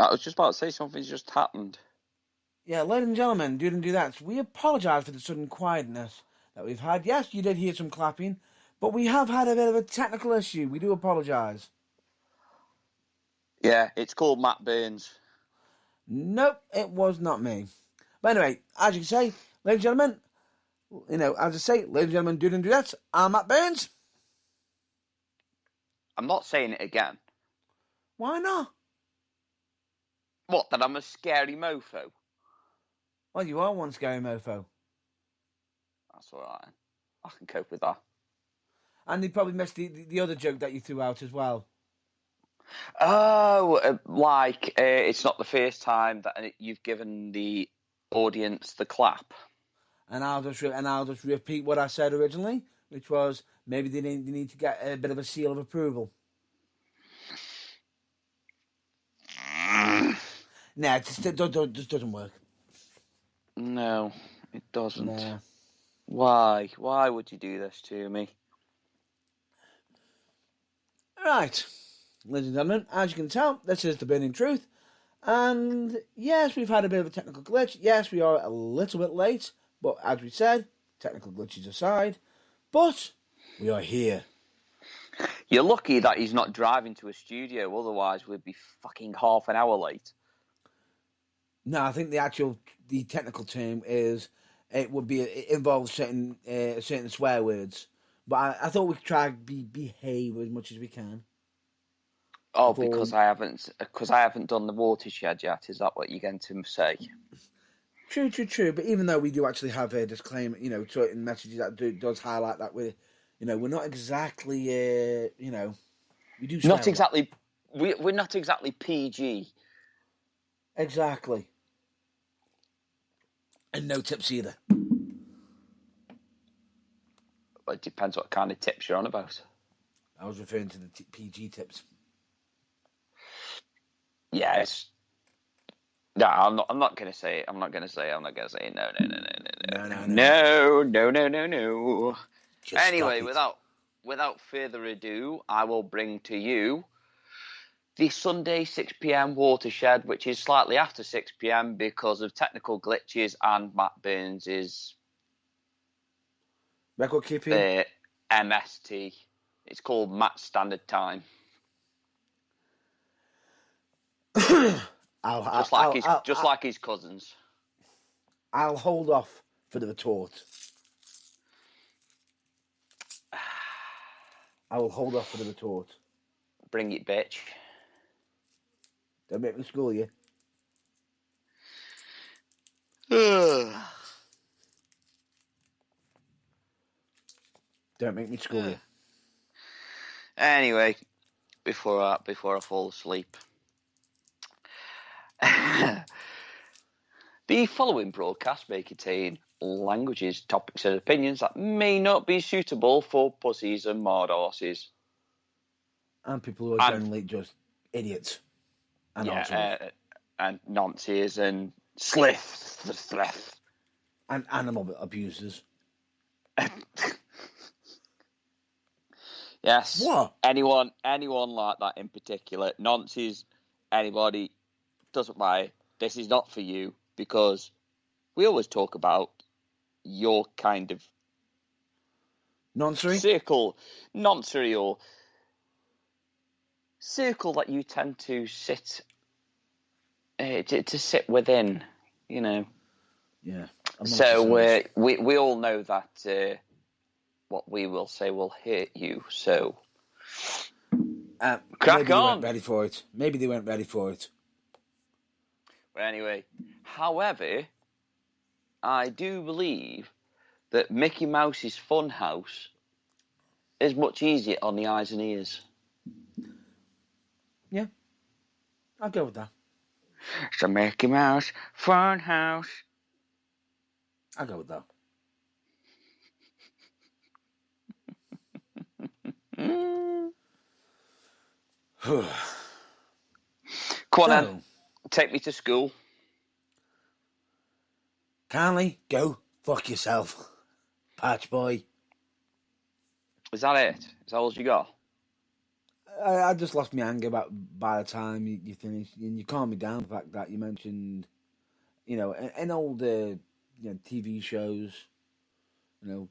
I was just about to say something's just happened. Yeah, ladies and gentlemen, do and do that. We apologise for the sudden quietness that we've had. Yes, you did hear some clapping, but we have had a bit of a technical issue. We do apologise. Yeah, it's called Matt Burns. Nope, it was not me. But anyway, as you can say, ladies and gentlemen, as I say, ladies and gentlemen, do and do that. I'm Matt Burns. I'm not saying it again. Why not? What, that I'm a scary mofo? Well, you are one scary mofo. That's alright. I can cope with that. And you probably missed the other joke that you threw out as well. Oh, it's not the first time that you've given the audience the clap. And I'll just repeat what I said originally, which was maybe they need to get a bit of a seal of approval. Nah, it just doesn't work. No, it doesn't. Nah. Why? Why would you do this to me? Right, ladies and gentlemen, as you can tell, this is the burning truth. And yes, we've had a bit of a technical glitch. Yes, we are a little bit late, but as we said, technical glitches aside, but we are here. You're lucky that he's not driving to a studio, otherwise we'd be fucking half an hour late. No, I think the technical term is it involves certain swear words. But I thought we'd try behave as much as we can. Oh, because I haven't done the watershed yet. Is that what you're going to say? True. But even though we do actually have a disclaimer, certain messages that does highlight that we're not exactly, we do not exactly. We're not exactly PG. Exactly. And no tips either. Well, it depends what kind of tips you're on about. I was referring to the PG tips. Yes. No, I'm not going to say it. I'm not going to say it. No. Just anyway, without further ado, I will bring to you the Sunday 6 p.m. watershed, which is slightly after 6 p.m. because of technical glitches and Matt Burns' record keeping. MST. It's called Matt Standard Time. Just like his cousins. I'll hold off for the retort. I will hold off for the retort. Bring it, bitch. Don't make me school you. Don't make me school you. Anyway, before I fall asleep. The following broadcast may contain languages, topics and opinions that may not be suitable for pussies and mad horses. And people who are generally just idiots. And and nonces and slith. And animal abusers. Yes. What? Anyone like that in particular. Nonces, anybody, doesn't matter. This is not for you because we always talk about your kind of noncery circle, noncery or circle that you tend to sit to sit within, Yeah. So we all know that what we will say will hurt you. So crack on. Maybe they weren't ready for it. But anyway, however, I do believe that Mickey Mouse's Funhouse is much easier on the eyes and ears. Yeah, I'll go with that. It's a Mickey Mouse Funhouse. I'll go with that. Come on then, take me to school. Kindly go fuck yourself, patch boy. Is that it? Is that all you got? I just lost my anger by the time you finished, and you calmed me down. The fact that you mentioned, in older, TV shows,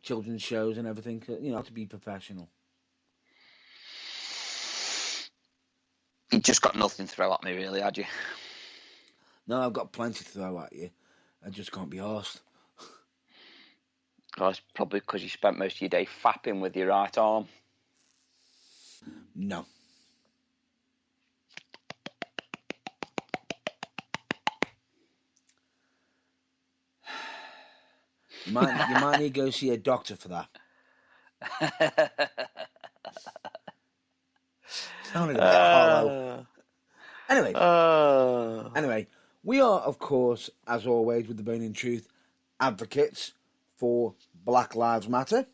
children's shows and everything, to be professional. You just got nothing to throw at me, really, had you? No, I've got plenty to throw at you. I just can't be arsed. Well, it's probably because you spent most of your day fapping with your right arm. No. You might need to go see a doctor for that. Sounded a bit hollow. Anyway, we are, of course, as always, with the Bone in Truth, advocates for Black Lives Matter.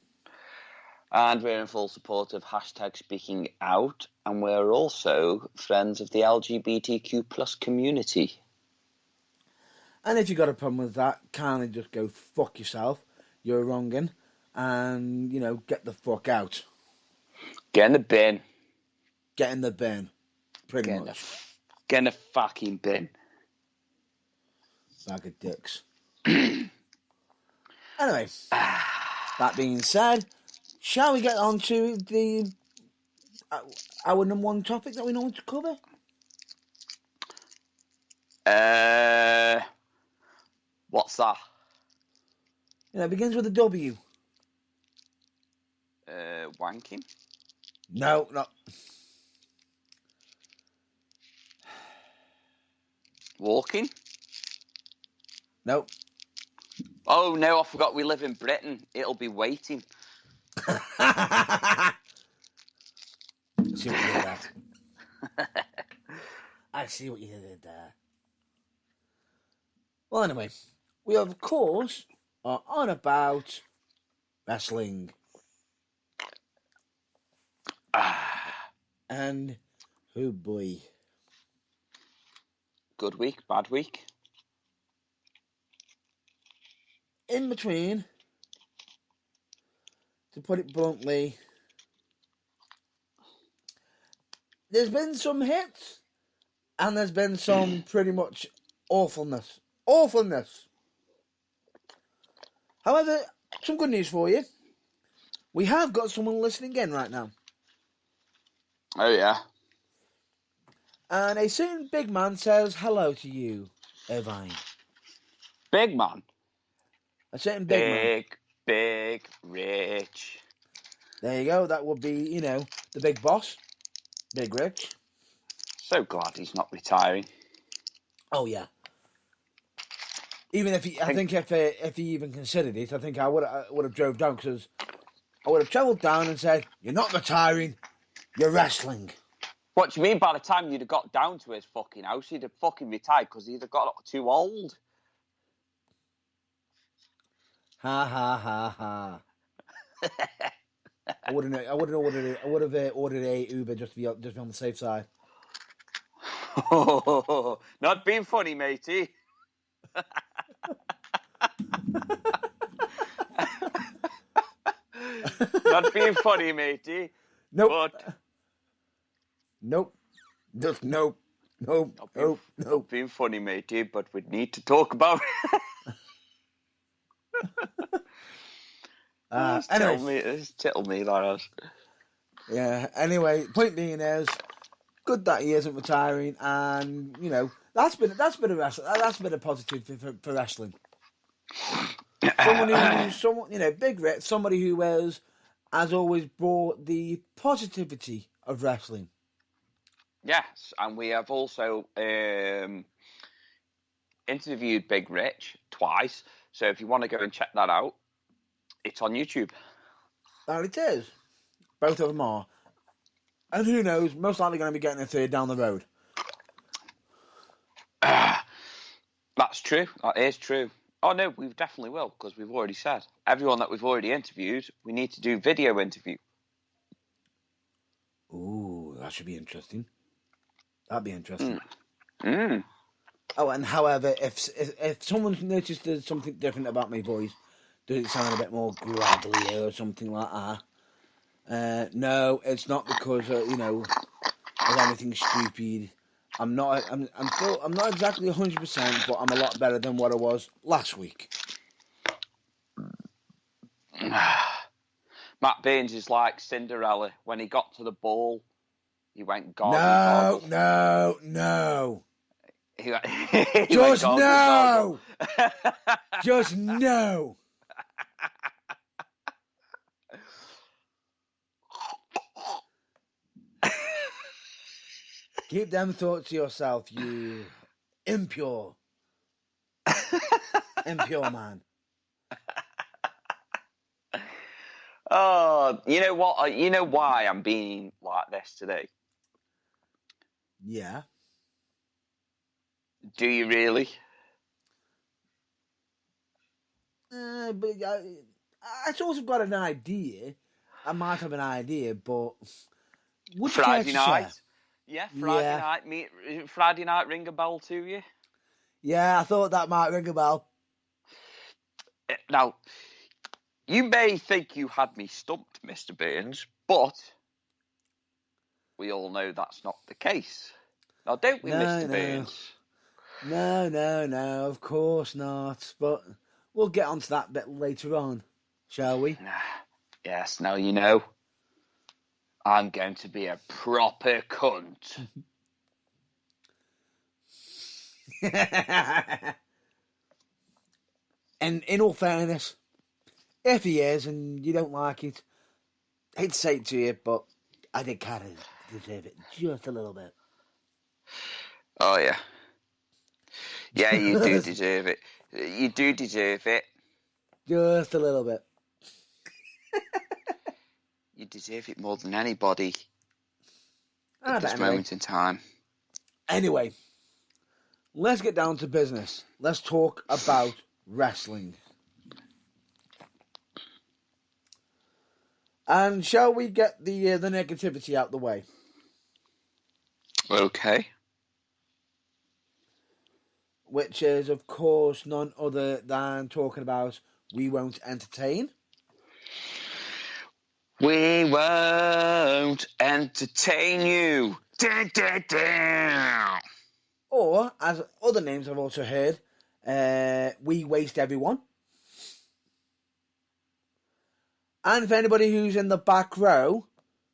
And we're in full support of hashtag speaking out. And we're also friends of the LGBTQ plus community. And if you got a problem with that, kindly just go fuck yourself. You're a wrong'un. And, get the fuck out. Get in the bin. Get in the bin. Pretty much. Get in the fucking bin. Bag of dicks. Anyway, that being said, shall we get on to our number one topic that we normally cover? What's that? It begins with a W. Wanking? No, not. Walking? Nope. Oh, no, I forgot we live in Britain. It'll be waiting. I see what you did there. I see what you did there. Well, anyway, we of course are on about wrestling. And, oh boy. Good week, bad week. In between, to put it bluntly, there's been some hits, and there's been some pretty much awfulness. However, some good news for you. We have got someone listening in right now. Oh, yeah. And a certain big man says hello to you, Irvine. Big man? A certain big man. Big, rich. There you go. That would be, the big boss. Big Rich. So glad he's not retiring. Oh, yeah. Even if he, I think if he even considered it, I think I would have drove down, because I would have travelled down and said, "You're not retiring, you're wrestling." What do you mean? By the time you'd have got down to his fucking house, he'd have fucking retired because he'd have got too old. Ha ha ha ha. I would have ordered a Uber just to be on the safe side. Not being funny, matey. Not being funny, matey. Nope. But... Nope. Just nope. Nope. Not being funny, matey, but we need to talk about it. Anyway. It's tickle me, that is. Yeah, anyway, point being is, good that he isn't retiring, and, that's been a positive for wrestling. Big Rich, somebody who has always brought the positivity of wrestling. Yes, and we have also interviewed Big Rich twice, so if you want to go and check that out, it's on YouTube. And it is. Both of them are. And who knows, most likely going to be getting a third down the road. That's true. That is true. Oh, no, we definitely will, because we've already said. Everyone that we've already interviewed, we need to do video interview. Ooh, that should be interesting. That'd be interesting. Oh, and however, if someone's noticed there's something different about my voice, does it sound a bit more gravelly or something like that? No, it's not because, or anything stupid. I'm not exactly 100%, but I'm a lot better than what I was last week. Matt Baines is like Cinderella. When he got to the ball, he went gargle. No. He went Just gargle. Just no. Keep them thoughts to yourself, you impure man. Oh, you know what? You know why I'm being like this today? Yeah. Do you really? But I sort of got an idea. I might have an idea, but would you care to share? Yeah, Friday night ring a bell to you? Yeah, I thought that might ring a bell. Now, you may think you had me stumped, Mr. Baines, but we all know that's not the case. Now, don't we, Mr. Baines? No, of course not. But we'll get onto that bit later on, shall we? Yes, now you know. I'm going to be a proper cunt. And in all fairness, if he is and you don't like it, I hate to say it to you, but I did kind of deserve it just a little bit. Oh, yeah. Yeah, you do deserve it. You do deserve it. Just a little bit. You deserve it more than anybody at this moment in time. Anyway, let's get down to business. Let's talk about wrestling. And shall we get the negativity out the way? Okay. Which is, of course, none other than talking about We Won't Entertain. We won't entertain you. Da, da, da. Or, as other names I've also heard, We Waste Everyone. And for anybody who's in the back row,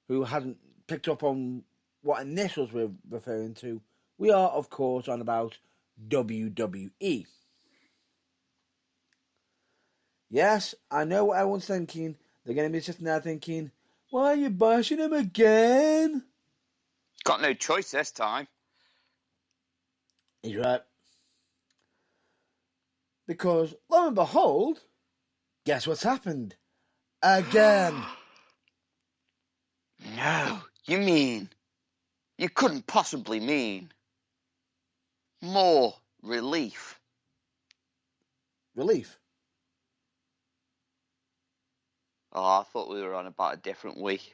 who hasn't picked up on what initials we're referring to, we are, of course, on about WWE. Yes, I know what everyone's thinking. They're going to be sitting there thinking, why are you bashing him again? Got no choice this time. He's right. Because, lo and behold, guess what's happened? Again. No, you couldn't possibly mean more relief. Relief? Oh, I thought we were on about a different week.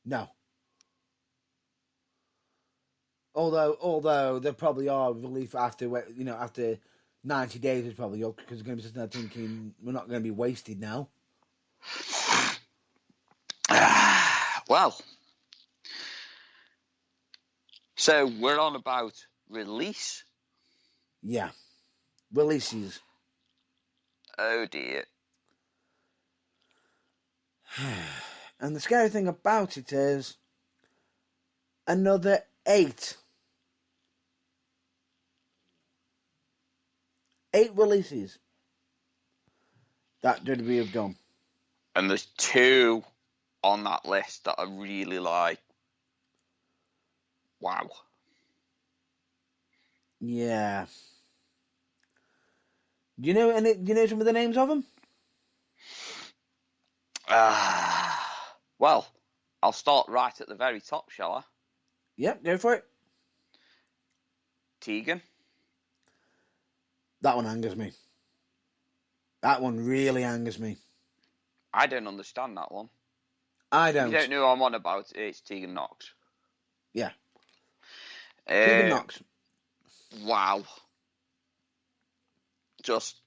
No. Although there probably are relief after 90 days is probably up, because they're going to be sitting there thinking we're not going to be wasted now. Well, so we're on about release? Yeah. Releases. Oh dear. And the scary thing about it is another 8 releases that WWE have done. And there's 2 on that list that I really like. Wow. Yeah. Do you know some of the names of them? Well, I'll start right at the very top, shall I? Yep, go for it. Tegan. That one angers me. That one really angers me. I don't understand that one. I don't. You don't know who I'm on about. It's Tegan Knox. Yeah. Tegan Knox. Wow. Just.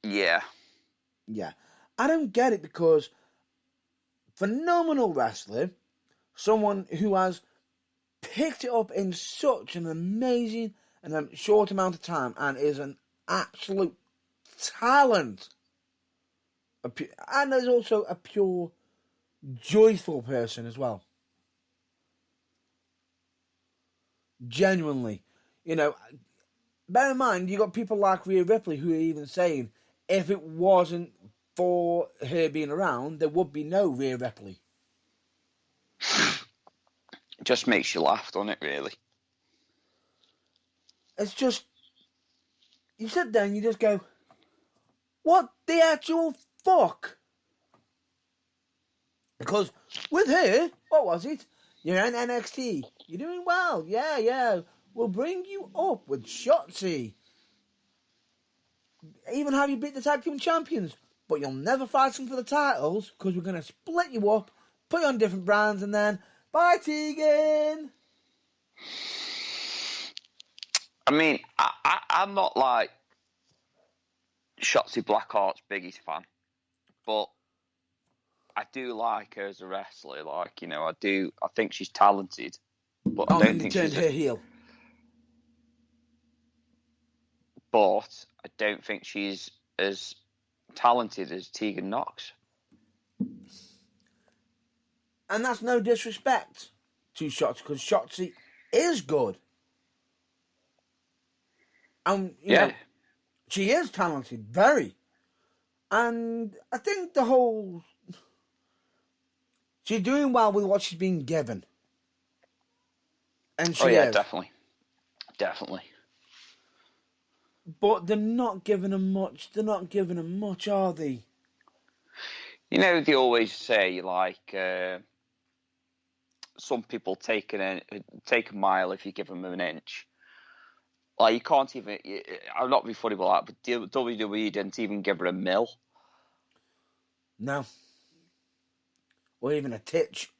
Yeah. Yeah. I don't get it, because phenomenal wrestler, someone who has picked it up in such an amazing and a short amount of time and is an absolute talent. And is also a pure, joyful person as well. Genuinely. Bear in mind, you got people like Rhea Ripley who are even saying if it wasn't for her being around, there would be no Rhea Ripley. It just makes you laugh, doesn't it, really? It's just, you sit there and you just go, what the actual fuck? Because with her, what was it? You're in NXT. You're doing well. Yeah. We'll bring you up with Shotzi. Even have you beat the tag team champions. But you'll never fight them for the titles because we're going to split you up, put you on different brands, and then, bye, Tegan. I mean, I'm not like Shotzi Blackheart's biggest fan, but I do like her as a wrestler. Like, I think she's talented, but I don't think turned her heel. But I don't think she's as talented as Tegan Nox. And that's no disrespect to Shotzi, because Shotzi is good. And, you know, she is talented, very. And I think she's doing well with what she's being given. And she is. Definitely. But they're not giving her much. They're not giving her much, are they? They always say, like, some people take a mile if you give them an inch. Like, you can't even... I'm not being funny about that, but WWE didn't even give her a mil. No. Or even a titch.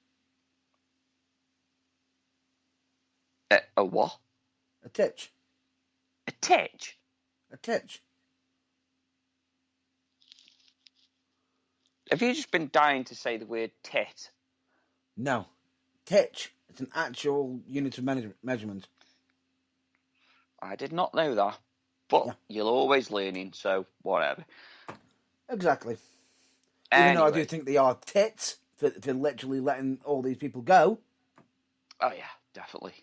A what? A titch. A titch? A titch. Have you just been dying to say the word tit? No. Titch. It's an actual unit of measurement. I did not know that. But you're always learning, so whatever. Exactly. Anyway. Even though I do think they are tits for literally letting all these people go. Oh, yeah, definitely.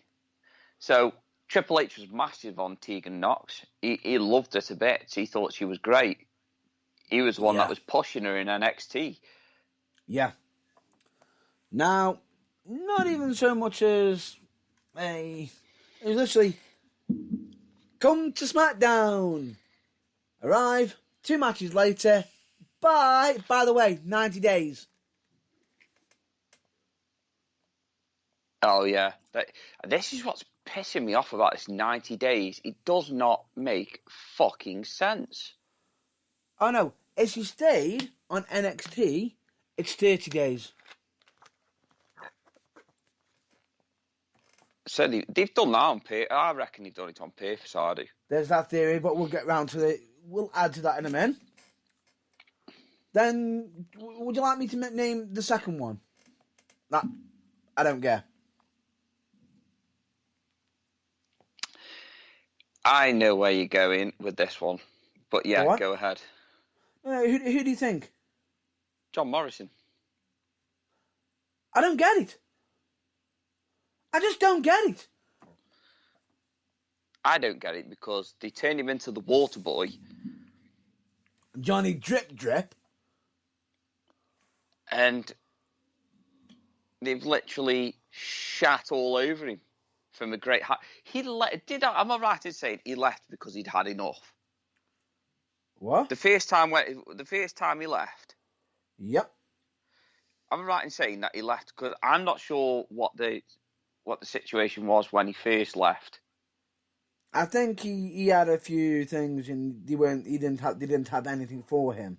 So, Triple H was massive on Tegan Nox. He loved her to bits. He thought she was great. He was the one that was pushing her in NXT. Yeah. Now, not even so much as it was literally, come to SmackDown. Arrive, 2 matches later. Bye. By the way, 90 days. Oh, yeah. This is what's pissing me off about this 90 days. It does not make fucking sense. Oh, no. If she stayed on NXT, it's 30 days. So they've done that on pay. I reckon they've done it on pay for Saudi. There's that theory, but we'll get round to it. We'll add to that in a minute. Then, would you like me to name the second one? That I don't care. I know where you're going with this one, but yeah, go ahead. Who do you think? John Morrison. I don't get it. I just don't get it. I don't get it because they turned him into the water boy. Johnny Drip Drip. And they've literally shat all over him from a great high. Am I right in saying he left because he'd had enough? What? The first time he left. Yep. Am I right in saying that he left? Because I'm not sure what the situation was when he first left. I think he had a few things, and they didn't have anything for him.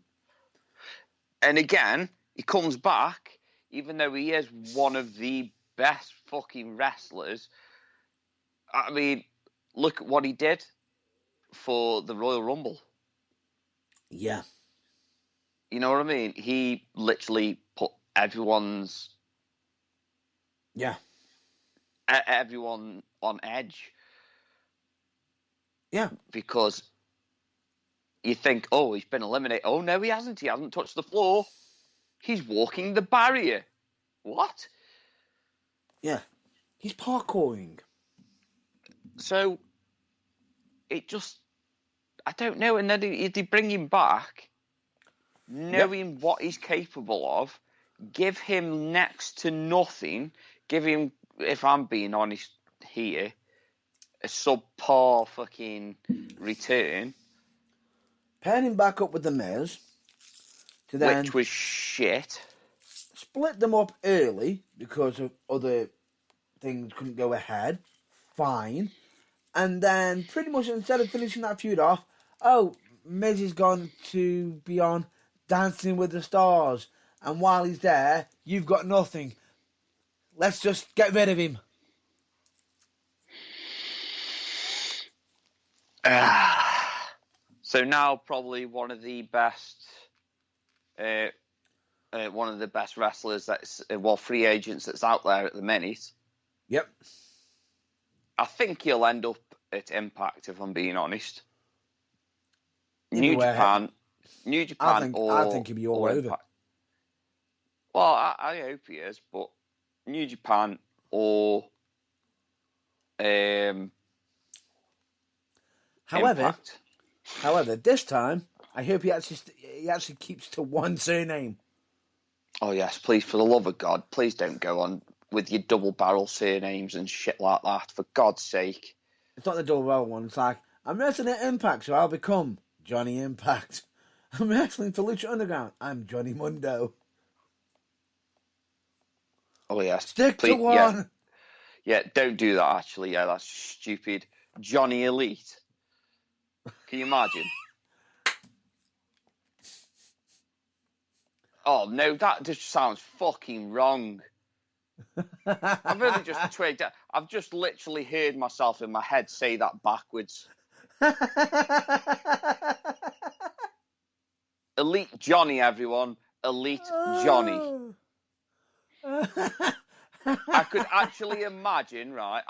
And again, he comes back, even though he is one of the best fucking wrestlers. I mean, look at what he did for the Royal Rumble. Yeah. You know what I mean? He literally put everyone's Yeah. Everyone on edge. Yeah. Because you think, oh, he's been eliminated. Oh, no, he hasn't. He hasn't touched the floor. He's walking the barrier. What? Yeah. He's parkouring. So, it just, I don't know. And then they bring him back, knowing what he's capable of, give him next to nothing, give him, if I'm being honest here, a subpar fucking return. Pairing him back up with the Miz. To then Which was shit. Split them up early because of other things couldn't go ahead. Fine. And then pretty much instead of finishing that feud off, Miz is gone to be on Dancing with the Stars. And while he's there, you've got nothing. Let's just get rid of him. So now probably one of the best wrestlers that's free agents that's out there at the minute. Yep. I think he'll end up at Impact, if I'm being honest. New Japan, I think he'll be all over. Impact. Well, I hope he is, but New Japan or Impact. However, this time I hope he actually keeps to one surname. Oh yes, please, for the love of God, please don't go on with your double barrel surnames and shit like that. For God's sake. It's not the double barrel one. It's like, I'm wrestling at Impact, so I'll become Johnny Impact. I'm wrestling for Lucha Underground. I'm Johnny Mundo. Oh yes, stick to one. Yeah, don't do that. Actually, yeah, that's stupid. Johnny Elite. Can you imagine? Oh no, that just sounds fucking wrong. I've only just twigged. I've just literally heard myself in my head say that backwards. Elite Johnny, everyone. Elite Johnny. I could actually imagine, right?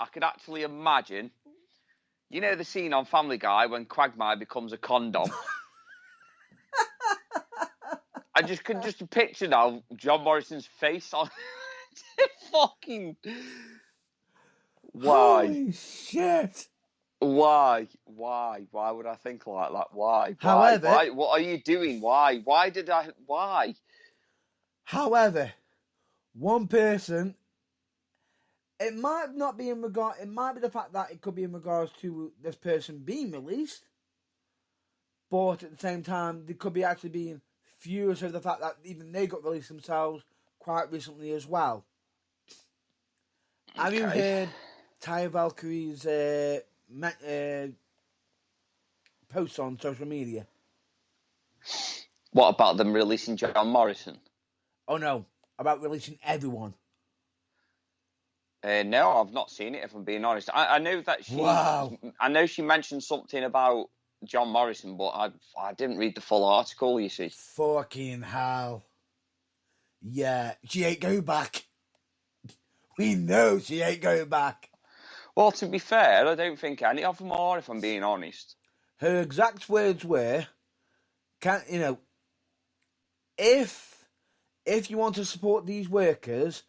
You know the scene on Family Guy when Quagmire becomes a condom? I just could picture now John Morrison's face on fucking... Why? Holy shit. Why? Why would I think like that? Why? However... Why? What are you doing? Why? Why? However, one person... It might not be it might be the fact that it could be in regards to this person being released, but at the same time, they could be actually being furious over the fact that even they got released themselves quite recently as well. Okay. Have you heard Taya Valkyrie's posts on social media? What about them releasing John Morrison? Oh no, about releasing everyone. No, I've not seen it, if I'm being honest. I know that she... Wow. I know she mentioned something about John Morrison, but I didn't read the full article, you see. Fucking hell. Yeah, she ain't going back. We know she ain't going back. Well, to be fair, I don't think any of them are, if I'm being honest. Her exact words were, if you want to support these workers...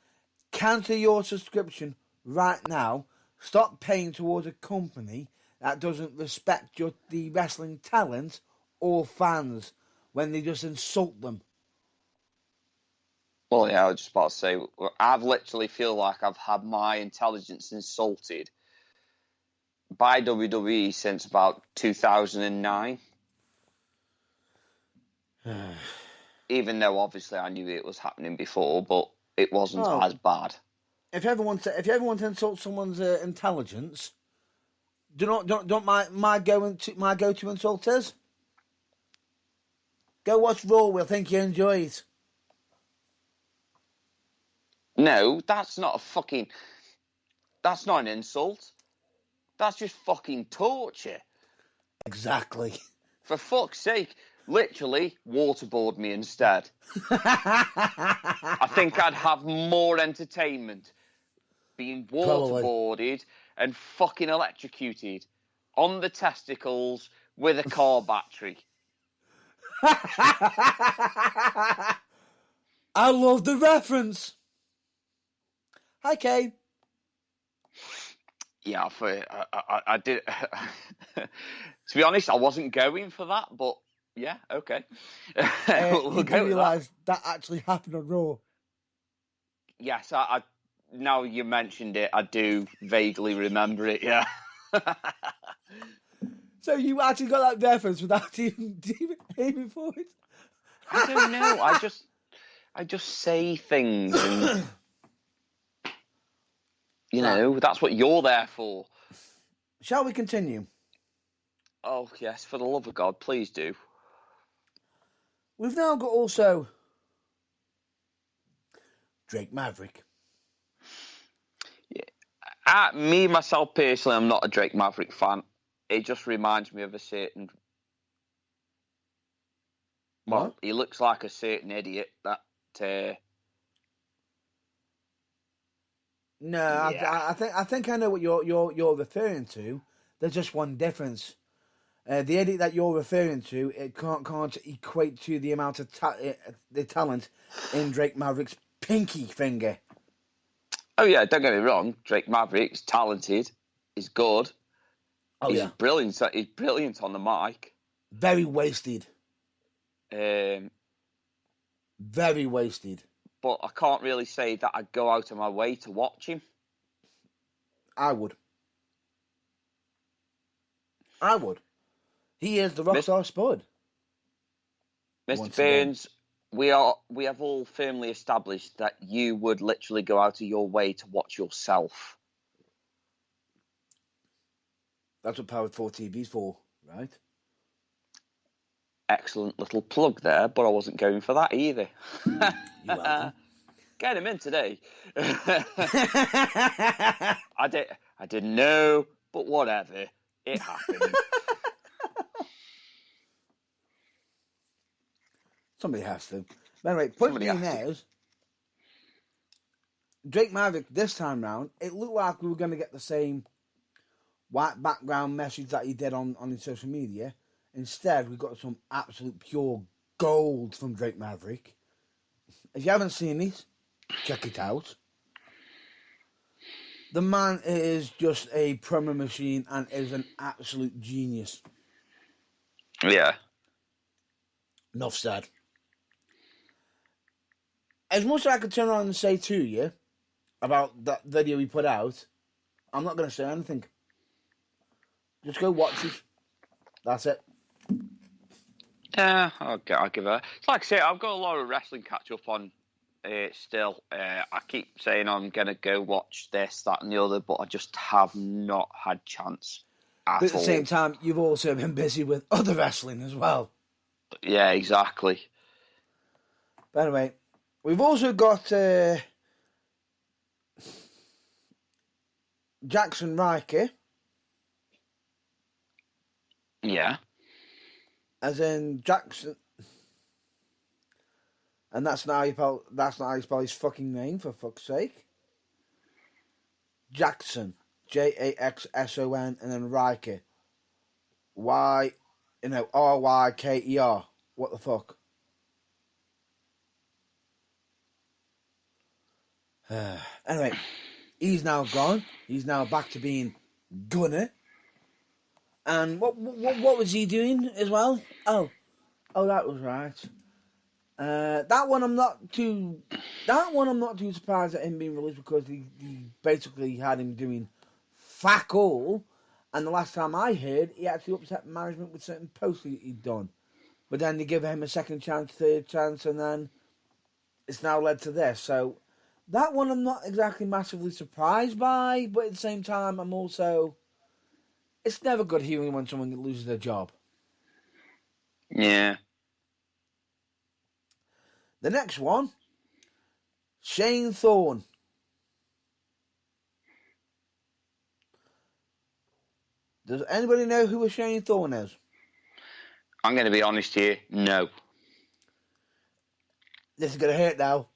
Cancel your subscription right now. Stop paying towards a company that doesn't respect the wrestling talent or fans when they just insult them. Well, yeah, I was just about to say, I've literally feel like I've had my intelligence insulted by WWE since about 2009. Even though obviously I knew it was happening before, but it wasn't as bad. If you ever want to insult someone's intelligence, don't my go-to insulters. Go watch Raw. We'll think you enjoy it. No, that's not an insult. That's just fucking torture. Exactly. For fuck's sake. Literally, waterboard me instead. I think I'd have more entertainment. being Probably. waterboarded and fucking electrocuted on the testicles with a car battery. I love the reference. Hi, Kay. Yeah, I did. To be honest, I wasn't going for that, but yeah, okay. We'll You go do with realise that actually happened on Raw. Yes, I now you mentioned it, I do vaguely remember it. Yeah. So you actually got that reference without even aiming for it? I don't know. I just say things, and that's what you're there for. Shall we continue? Oh yes, for the love of God, please do. We've now got also Drake Maverick. Yeah. Me myself personally, I'm not a Drake Maverick fan. It just reminds me of a certain. Well, What? he looks like a certain idiot that. No, Yeah. I think I know what you're referring to. There's just one difference. The edit that you're referring to, it can't equate to the amount of the talent in Drake Maverick's pinky finger. Oh yeah, don't get me wrong. Drake Maverick's talented. He's good. Oh He's yeah, brilliant. He's brilliant on the mic. very wasted. But Very wasted. I can't really say that I go out of my way to watch him. I would. He is the Rockstar Spud. Mr. Burns, we have all firmly established that you would literally go out of your way to watch yourself. That's what Powered 4 TV's for, right? Excellent little plug there, but I wasn't going for that either. You're welcome. Get him in today. I didn't know, but whatever. It happened. Somebody has to. But anyway, point being is, Drake Maverick this time round, it looked like we were going to get the same white background message that he did on his social media. Instead, we got some absolute pure gold from Drake Maverick. If you haven't seen it, check it out. The man is just a promo machine and is an absolute genius. Yeah. Enough said. As much as I could turn around and say to you about that video he put out, I'm not going to say anything. Just go watch it. That's it. Yeah, I'll give it. It's like I say, I've got a lot of wrestling catch up on still. I keep saying I'm going to go watch this, that and the other, but I just have not had chance at But at all. the same time, you've also been busy with other wrestling as well. Yeah, exactly. But anyway, we've also got Jackson Riker. Yeah. As in Jackson, and that's not how you spell his fucking name, for fuck's sake. Jackson, Jaxson, and then Riker, Ryker. What the fuck? Anyway, he's now gone. He's now back to being Gunner. And what was he doing as well? Oh, that was right. That one I'm not too surprised at him being released, because he basically had him doing fuck all. And the last time I heard, he actually upset management with certain posts he'd done. But then they give him a second chance, third chance, and then it's now led to this. So that one I'm not exactly massively surprised by, but at the same time, I'm also... It's never good hearing when someone loses their job. Yeah. The next one, Shane Thorne. Does anybody know who a Shane Thorne is? I'm going to be honest here, no. This is going to hurt now.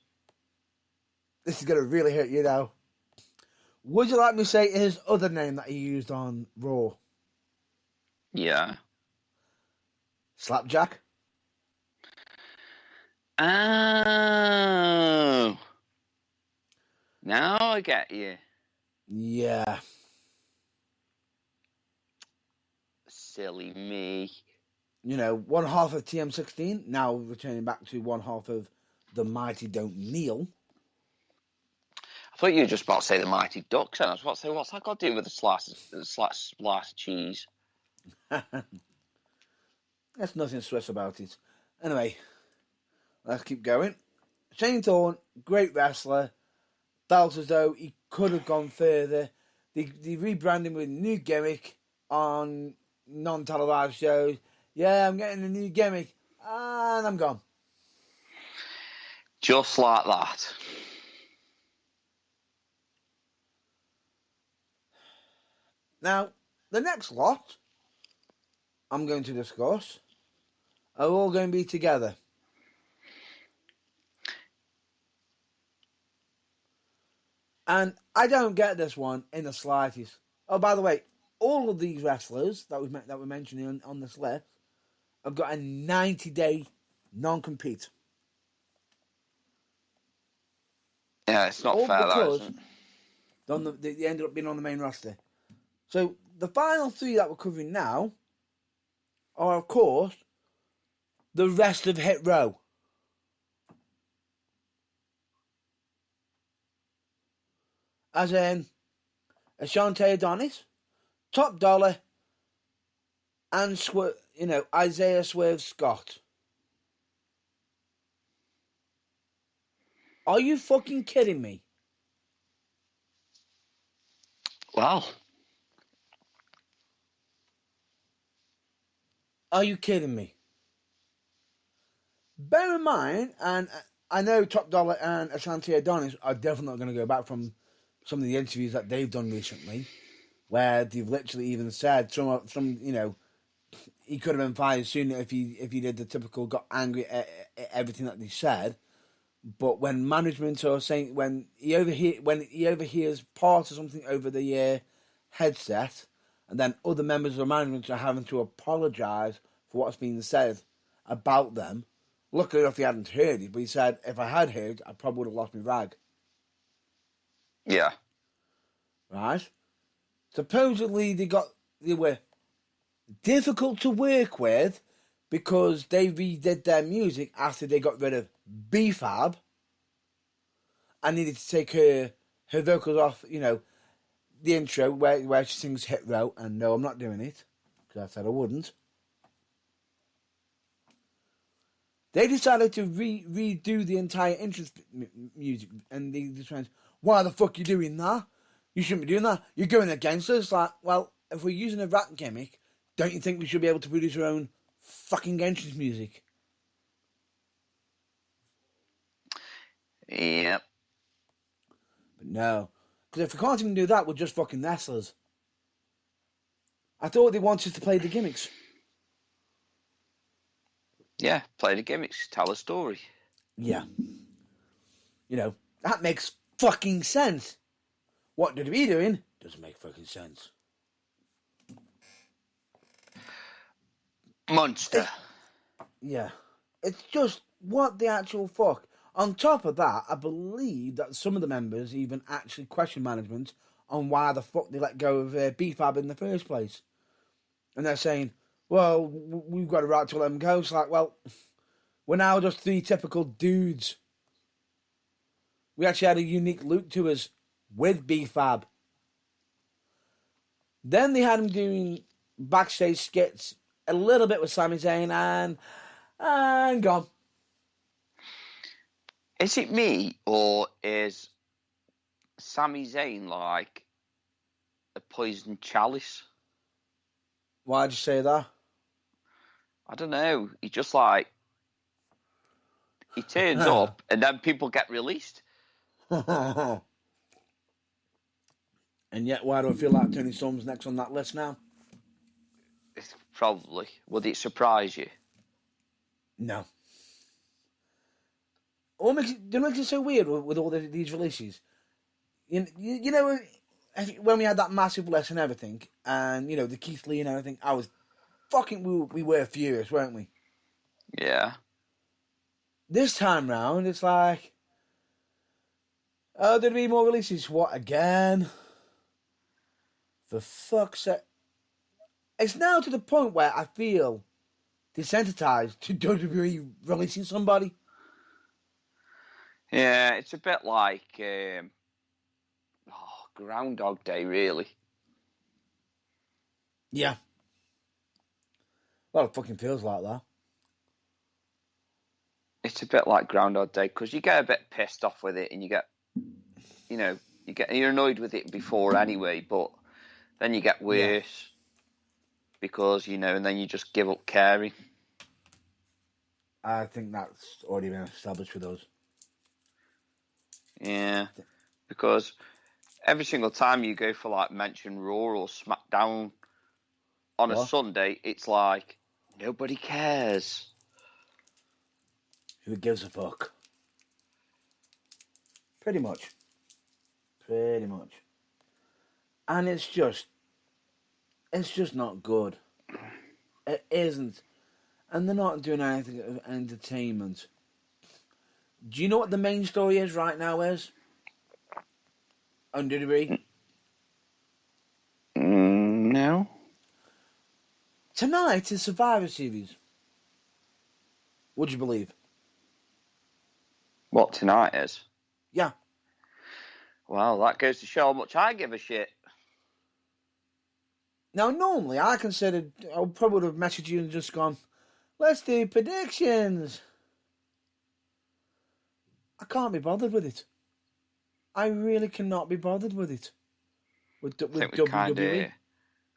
This is going to really hurt you now. Would you like me to say his other name that he used on Raw? Yeah. Slapjack? Oh. Now I get you. Yeah. Silly me. You know, one half of TM16, now returning back to one half of the Mighty Don't Kneel. I thought you were just about to say the Mighty Ducks, and I was about to say, what's that got to do with the slice of cheese? There's nothing Swiss about it. Anyway, let's keep going. Shane Thorne, great wrestler. Felt as though he could have gone further. They rebranded with a new gimmick on non-televised shows. Yeah, I'm getting a new gimmick. And I'm gone. Just like that. Now, the next lot I'm going to discuss are all going to be together. And I don't get this one in the slightest. Oh, by the way, all of these wrestlers that we're mentioning on this list have got a 90-day non-compete. Yeah, it's not all fair, because that, isn't it? they ended up being on the main roster. So the final three that we're covering now are, of course, the rest of Hit Row. As in Ashante Adonis, Top Dollar, and Isaiah Swerve Scott. Are you fucking kidding me? Well, are you kidding me? Bear in mind, and I know Top Dollar and Ashante Adonis are definitely not going to go back from some of the interviews that they've done recently, where they've literally even said some he could have been fired sooner if he did the typical got angry at everything that they said. But when management are saying when he overhears part of something over the headset, and then other members of management are having to apologise for what's being said about them. Luckily enough, he hadn't heard it, but he said, if I had heard, I probably would have lost my rag. yeah. Right? Supposedly, they were difficult to work with because they redid their music after they got rid of B-Fab and needed to take her vocals off, the intro where she sings Hit Row, and no, I'm not doing it, because I said I wouldn't. They decided to redo the entire entrance music, and they just went, why the fuck are you doing that? You shouldn't be doing that. You're going against us. Like, well, if we're using a rap gimmick, don't you think we should be able to produce our own fucking entrance music? Yep. But no. Because if we can't even do that, we're just fucking wrestlers. I thought they wanted to play the gimmicks. Yeah, play the gimmicks, tell a story. Yeah. That makes fucking sense. What did we doing doesn't make fucking sense. Monster. It's just, what the actual fuck? On top of that, I believe that some of the members even actually question management on why the fuck they let go of B-Fab in the first place. And they're saying, well, we've got a right to let them go. It's like, well, we're now just three typical dudes. We actually had a unique look to us with B-Fab. Then they had him doing backstage skits a little bit with Sami Zayn and gone. Is it me, or is Sami Zayn like a poison chalice? Why'd you say that? I don't know. He just like, he turns up and then people get released. And yet, why do I feel like Tony Storm's next on that list now? Probably. Would it surprise you? No. What makes it so weird with all these releases? You know, when we had that massive list and everything, and the Keith Lee and everything, I was we were furious, weren't we? Yeah. This time round, it's like, oh, there'll be more releases. What again? For fuck's sake! It's now to the point where I feel desensitized to WWE releasing somebody. Yeah, it's a bit like Groundhog Day, really. Yeah. Well, it fucking feels like that. It's a bit like Groundhog Day because you get a bit pissed off with it, and you're annoyed with it before anyway, but then you get worse because and then you just give up caring. I think that's already been established with us. Yeah, because every single time you go for like mention Raw or SmackDown on a Sunday, it's like nobody cares. Who gives a fuck? Pretty much. And it's just not good. It isn't. And they're not doing anything of entertainment. Do you know what the main story is right now, is? On WWE? No. Tonight is Survivor Series. Would you believe? What tonight is? Yeah. Well, that goes to show how much I give a shit. Now, normally, I probably would have messaged you and just gone, let's do predictions. I can't be bothered with it. I really cannot be bothered with it. With WWE.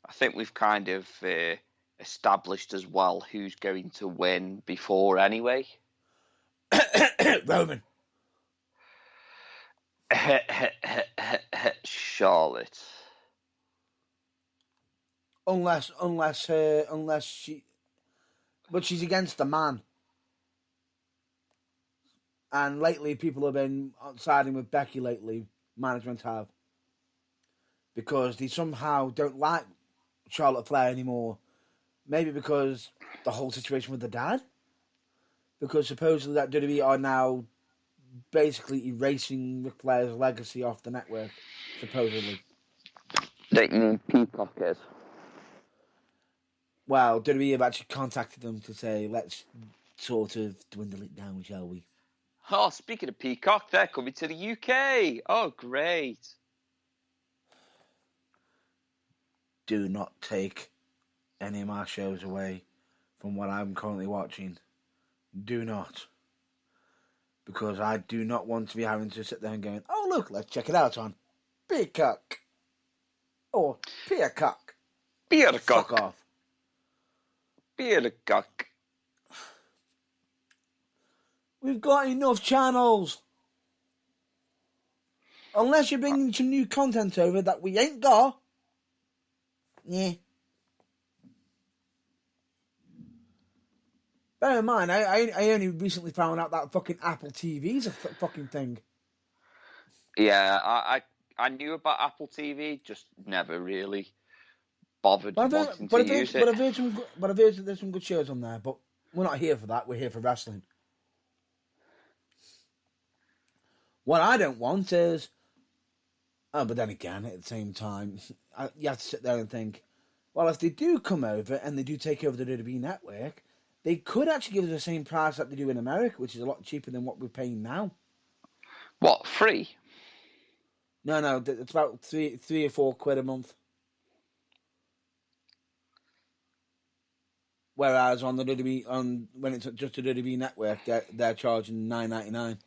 I think we've kind of established as well who's going to win before anyway. Roman. Charlotte. Unless she, but she's against the man. And lately, people have been siding with Becky. Lately, management have, because they somehow don't like Charlotte Flair anymore. Maybe because the whole situation with the dad. Because supposedly that WWE are now basically erasing Ric Flair's legacy off the network. Supposedly. Don't you mean Peacock is? Well, WWE have actually contacted them to say, let's sort of dwindle it down, shall we? Oh, speaking of Peacock, they're coming to the UK. Oh, great. Do not take any of my shows away from what I'm currently watching. Do not. Because I do not want to be having to sit there and going, oh, look, let's check it out on Peacock. Or Peacock. Peacock. Fuck off. Peacock. We've got enough channels. Unless you're bringing some new content over that we ain't got. Yeah. Bear in mind, I only recently found out that fucking Apple TV's a fucking thing. Yeah, I knew about Apple TV, just never really bothered wanting to use it. But I've heard there's some good shows on there, but we're not here for that. We're here for wrestling. What I don't want is... Oh, but then again, at the same time, you have to sit there and think, well, if they do come over and they do take over the WWE network, they could actually give us the same price that they do in America, which is a lot cheaper than what we're paying now. What, free? No, it's about three or £4 a month. Whereas on the WWE, when it's just a WWE network, they're charging $9.99.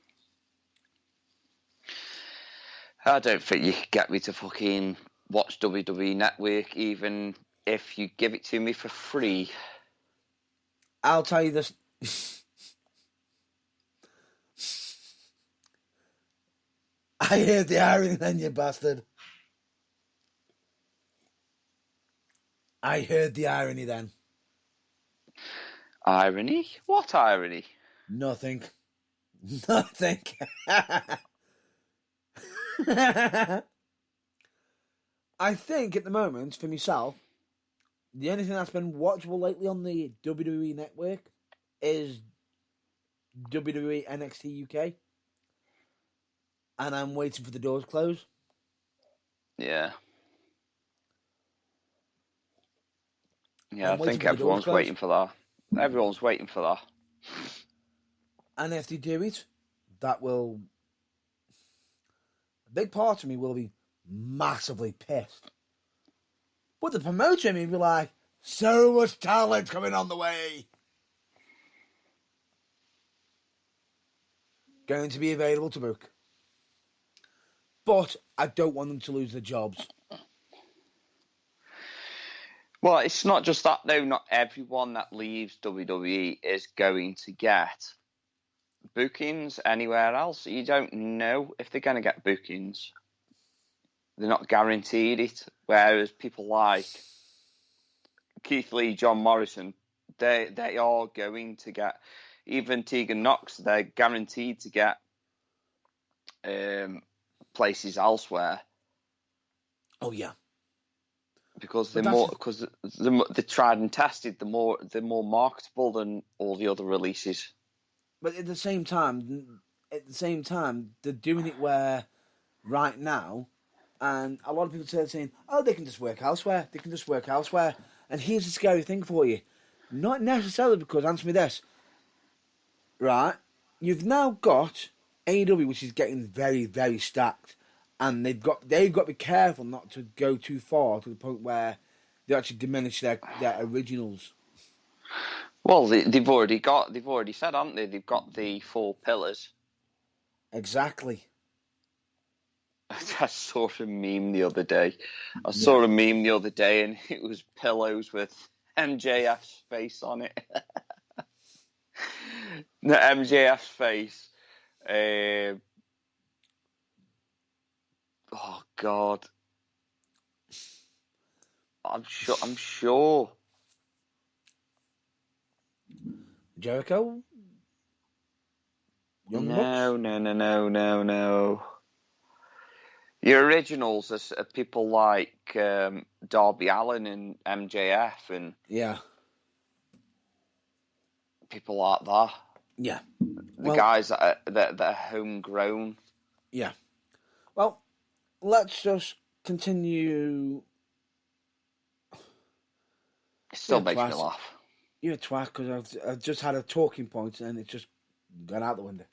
I don't think you could get me to fucking watch WWE Network, even if you give it to me for free. I'll tell you this. I heard the irony then, you bastard. I heard the irony then. Irony? What irony? Nothing. I think at the moment, for myself, the only thing that's been watchable lately on the WWE network is WWE NXT UK, and I'm waiting for the doors to close. Yeah. Yeah, I'm I waiting think for the doors to everyone's close. waiting for that. Everyone's waiting for that. And if they do it, that will... A big part of me will be massively pissed. But the promoter in me will be like, so much talent coming on the way. Going to be available to book. But I don't want them to lose their jobs. Well, it's not just that though. Not everyone that leaves WWE is going to get bookings anywhere else. You don't know if they're going to get bookings. They're not guaranteed it. Whereas people like Keith Lee, John Morrison, they are going to get. Even Tegan Knox, they're guaranteed to get places elsewhere. Oh yeah, because they're tried and tested. They're more marketable than all the other releases. But at the same time, they're doing it where right now, and a lot of people are saying, "Oh, they can just work elsewhere. They can just work elsewhere." And here's the scary thing for you: not necessarily, because answer me this, right? You've now got AEW, which is getting very, very stacked, and they've got to be careful not to go too far to the point where they actually diminish their originals. Well, they've already said, haven't they? They've got the 4 pillars. Exactly. I saw a meme the other day. And it was pillows with MJF's face on it. No, MJF's face. Oh God. I'm sure. Jericho? Young No, Bucks? no. Your originals are people like Darby Allin and MJF and Yeah. people like that. Yeah. The guys that are homegrown. Yeah. Well, let's just continue. It still makes me laugh. You're a twat because I've just had a talking point and it's just gone out the window.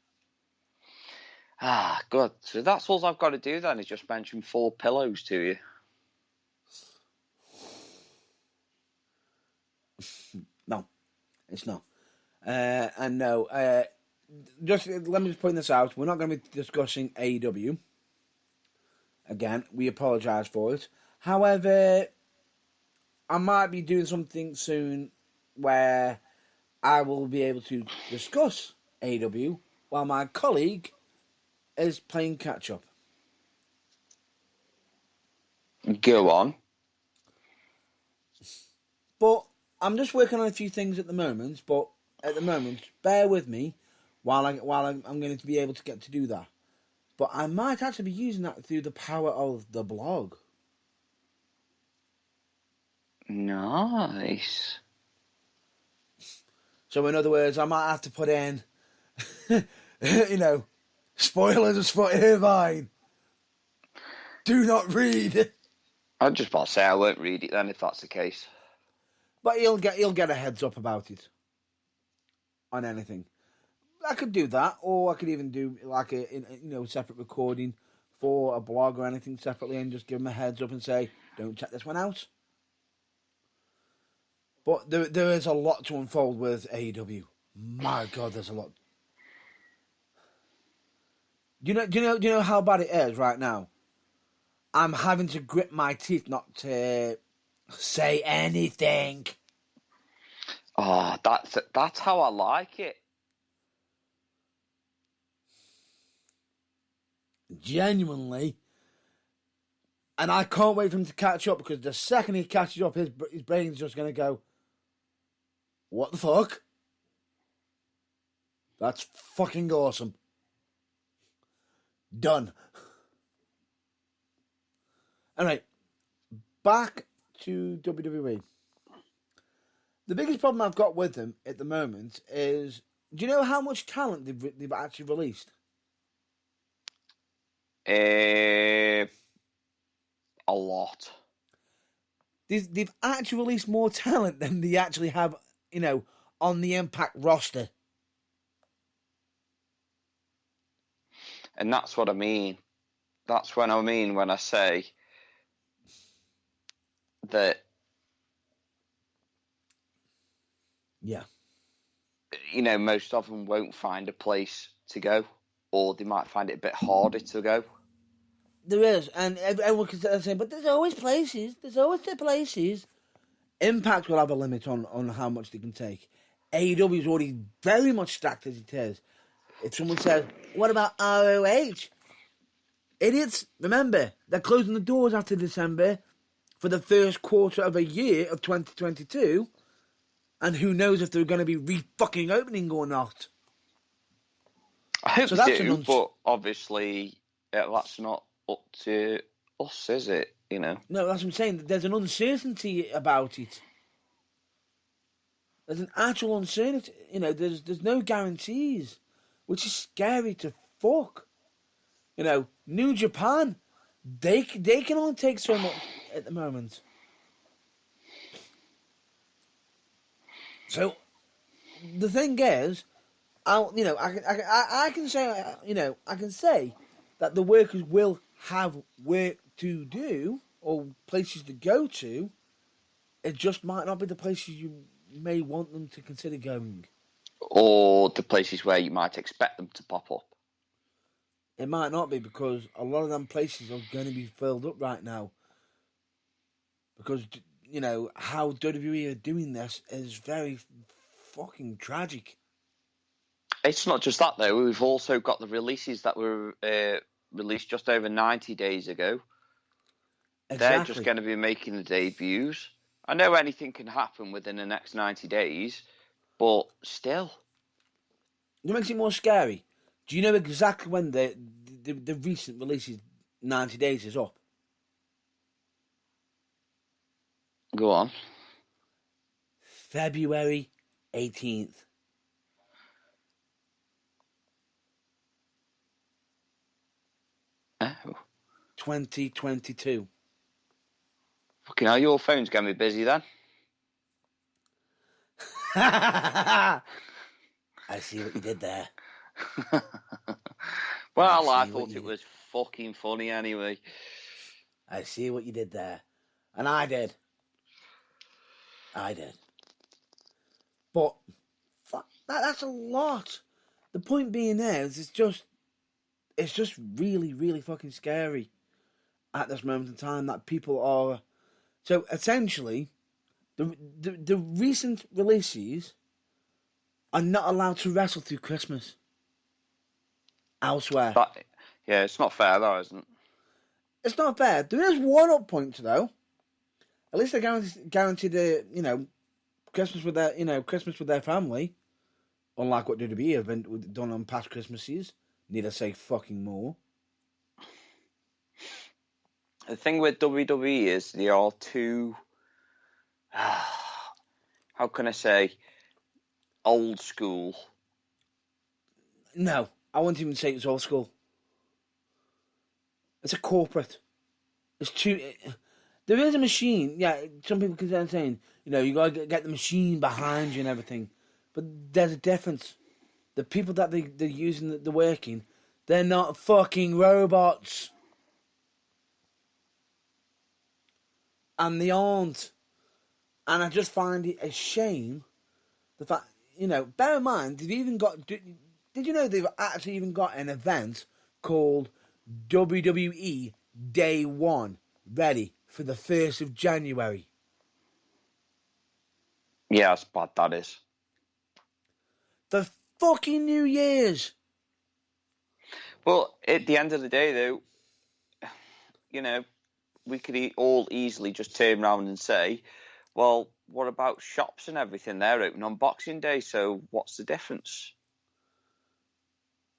Ah, good. So that's all I've got to do then is just mention 4 pillows to you. No, it's not. And no, just let me just point this out. We're not going to be discussing AEW. Again, we apologise for it. However, I might be doing something soon where I will be able to discuss AEW while my colleague is playing catch up. Go on. But I'm just working on a few things at the moment. But at the moment, bear with me while I'm going to be able to get to do that. But I might actually be using that through the power of the blog. Nice. So in other words, I might have to put in, spoilers for Irvine. Do not read. I'm just about to say I won't read it then if that's the case. But he'll get a heads up about it on anything. I could do that, or I could even do like a separate recording for a blog or anything separately, and just give him a heads up and say, "Don't check this one out." But there is a lot to unfold with AEW. My God, there's a lot. Do you know how bad it is right now? I'm having to grit my teeth not to say anything. Oh, that's how I like it. Genuinely. And I can't wait for him to catch up, because the second he catches up, his brain's just going to go, what the fuck? That's fucking awesome. Done. Alright, back to WWE. The biggest problem I've got with them at the moment is, do you know how much talent they've actually released? A lot. They've actually released more talent than they actually have, on the Impact roster. And that's what I mean. That's what I mean when I say that. Yeah. Most of them won't find a place to go, or they might find it a bit harder to go. There is, and everyone can say, but there's always places. There's always the places. Impact will have a limit on how much they can take. AEW is already very much stacked as it is. If someone says, what about ROH? Idiots, remember, they're closing the doors after December for the first quarter of a year of 2022, and who knows if they're going to be re-fucking opening or not. I hope they do, but obviously that's not up to us, is it? No, that's what I'm saying. There's an uncertainty about it. There's an actual uncertainty. There's no guarantees, which is scary to fuck. New Japan, they can only take so much at the moment. So the thing is, I can say that the workers will have work to do or places to go to. It just might not be the places you may want them to consider going, or the places where you might expect them to pop up. It might not be, because a lot of them places are going to be filled up right now. Because, how WWE are doing this is very fucking tragic. It's not just that, though. We've also got the releases that were released just over 90 days ago. Exactly. They're just going to be making the debuts. I know anything can happen within the next 90 days, but still. It makes it more scary. Do you know exactly when the recent releases 90 days is up? Go on. February 18th. Oh. 2022. Fucking hell, your phone's going to be busy then. I see what you did there. Well, I thought it was fucking funny anyway. I see what you did there. And I did. But that's a lot. The point being there is it's just really, really fucking scary at this moment in time that people are. So essentially, the recent releases are not allowed to wrestle through Christmas elsewhere. Yeah, it's not fair though, isn't it? It's not fair. There is one up point though. At least they're guaranteed Christmas with their family. Unlike what WWE have been done on past Christmases. Need I say fucking more? The thing with WWE is they are too, how can I say, old school. No, I wouldn't even say it's old school. It's a corporate. It's too. There is a machine. Yeah, some people consider saying, you got to get the machine behind you and everything. But there's a difference. The people that they're using, they're working, they're not fucking robots. And they aren't. And I just find it a shame. The fact, bear in mind, they've even got. Did you know they've actually even got an event called WWE Day 1 ready for the 1st of January? Yeah, that's bad, that is. The fucking New Year's. Well, at the end of the day, though, we could all easily just turn around and say, well, what about shops and everything? They're open on Boxing Day, so what's the difference?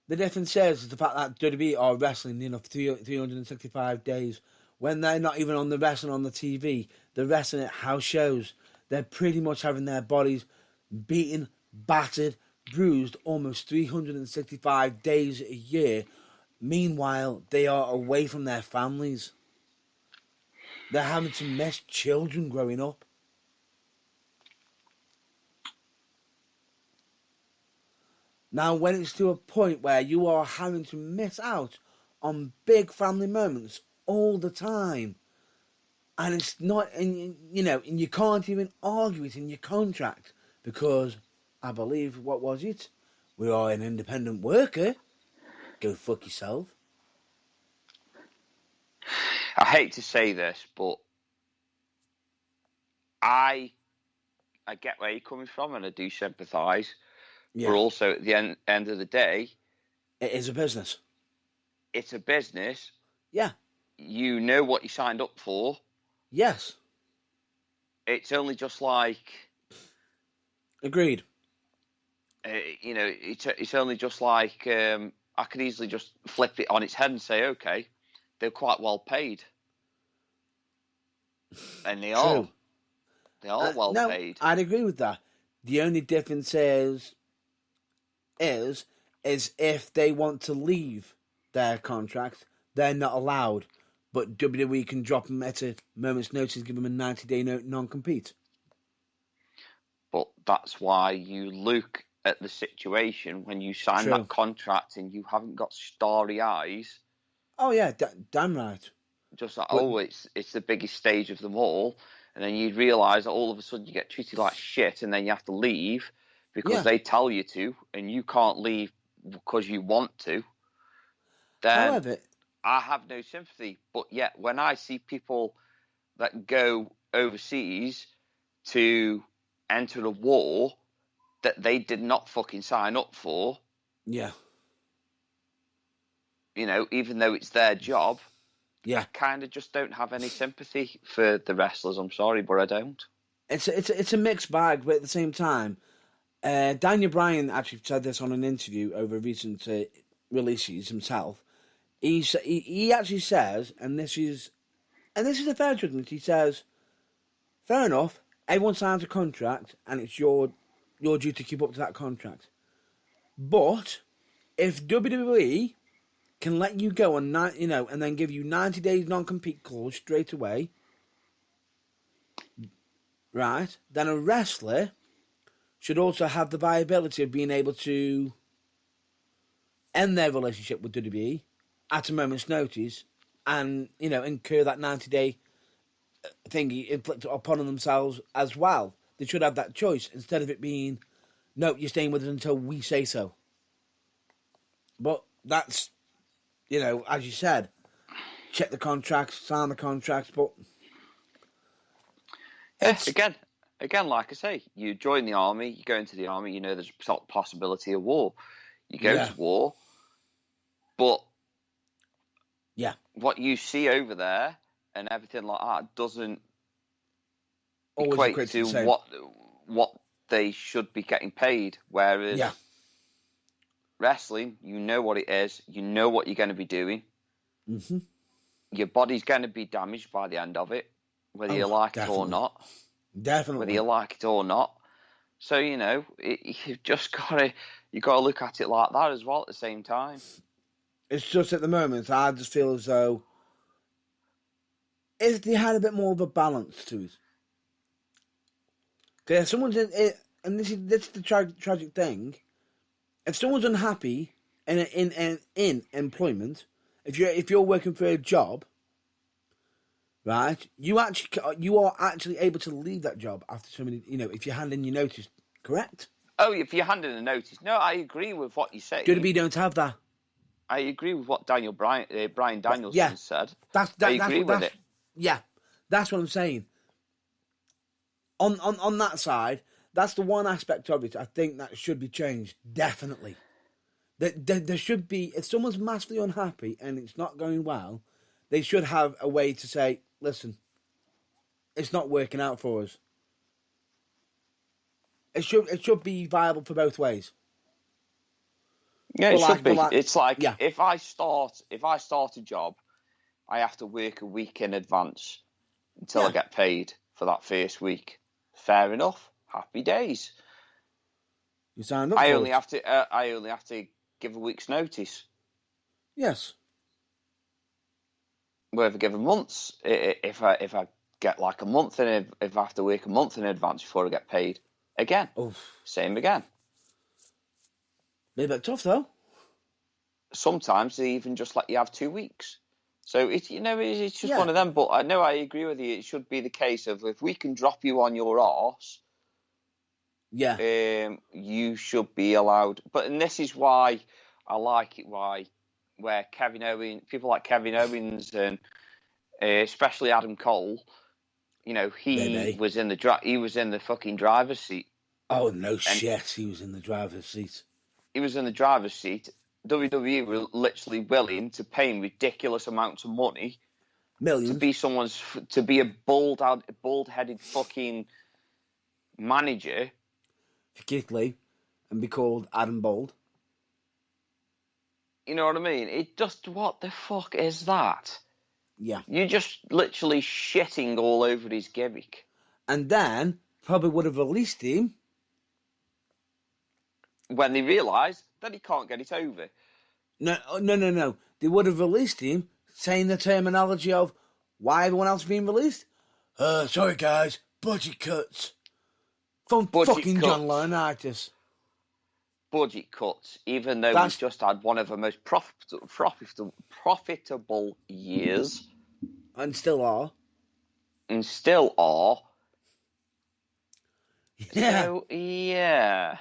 The difference is the fact that WWE are wrestling 365 days when they're not even on the wrestling on the TV, they're wrestling at house shows. They're pretty much having their bodies beaten, battered, bruised almost 365 days a year. Meanwhile, they are away from their families. They're having to miss children growing up. Now, when it's to a point where you are having to miss out on big family moments all the time, and it's not, and you can't even argue it in your contract because I believe, what was it? We are an independent worker. Go fuck yourself. I hate to say this, but I get where you're coming from, and I do sympathise. Yeah. But also, at the end of the day, It is a business. It's a business. Yeah. You know what you signed up for. Yes. It's only just like... Agreed. It's only just like... I could easily just flip it on its head and say, okay, they're quite well paid. And they are. They are well paid. I'd agree with that. The only difference is if they want to leave their contract, they're not allowed. But WWE can drop them at a moment's notice, give them a 90-day non-compete. But that's why you look at the situation when you sign that contract and you haven't got starry eyes. Oh yeah, damn right. Just like, it's the biggest stage of them all, and then you realise that all of a sudden you get treated like shit, and then you have to leave because they tell you to, and you can't leave because you want to. Then however, I have no sympathy. But yet, when I see people that go overseas to enter a war that they did not fucking sign up for, even though it's their job, I kind of just don't have any sympathy for the wrestlers. I'm sorry, but I don't. It's a mixed bag, but at the same time, Daniel Bryan actually said this on an interview over recent releases himself. He actually says, and this is a fair judgment. He says, fair enough, everyone signs a contract, and it's your duty to keep up to that contract. But if WWE can let you go on and then give you 90 days non-compete clause straight away, right? Then a wrestler should also have the viability of being able to end their relationship with WWE at a moment's notice, and incur that 90-day thingy inflicted upon themselves as well. They should have that choice instead of it being, no, you're staying with us until we say so. But that's, as you said, check the contracts, sign the contracts, but again, like I say, you join the army, you go into the army, there's a possibility of war. You go to war, but what you see over there and everything like that doesn't equate to what they should be getting paid. Whereas wrestling, you know what it is, you know what you're going to be doing. Mm-hmm. Your body's going to be damaged by the end of it, whether you like it or not. Definitely. Whether you like it or not. So, you've just got to look at it like that as well at the same time. It's just at the moment, I just feel as though if they had a bit more of a balance to it. Because if someone's in it, and this is the tragic thing, if someone's unhappy in employment, if you're working for a job, right, you are actually able to leave that job after so many, if you hand in your notice, correct? Oh, if you hand in a notice, no, I agree with what you say. WWE don't have that. I agree with what Bryan Danielson said. I agree with it. Yeah, that's what I'm saying. On that side, that's the one aspect of it I think that should be changed. Definitely. There should be, if someone's massively unhappy and it's not going well, they should have a way to say, listen, it's not working out for us. It should be viable for both ways. Yeah, it should be. It's like if I start a job I have to work a week in advance until I Yeah. get paid for that first week. Fair enough. Happy days. You signed up I for only it. have to give a week's notice. Yes. Whether given months, if I get like a month in, if I have to work a month in advance before I get paid, again, Oh, same again. be a bit tough though. Sometimes they even just let you have 2 weeks. So it's just Yeah. one of them. But I know I agree with you. It should be the case of if we can drop you on your arse, Yeah. you should be allowed. And this is why I like it. Where people like Kevin Owens and especially Adam Cole, he Maybe. was in the fucking driver's seat. Oh no And shit! He was in the driver's seat. he was in the driver's seat. WWE were literally willing to pay him ridiculous amounts of money Millions. to be a bald-headed fucking manager. For Keith Lee, and be called Adam Bold. You know what I mean? It just, what the fuck is that? Yeah. You're just literally shitting all over his gimmick. And then probably would have released him. When they realise that he can't get it over. No. They would have released him saying the terminology of why everyone else being released. Sorry guys, budget cuts. From fucking cuts. John Laurinaitis. Budget cuts, even though we've just had one of the most profitable years. And still are. And still are. Yeah. So, yeah.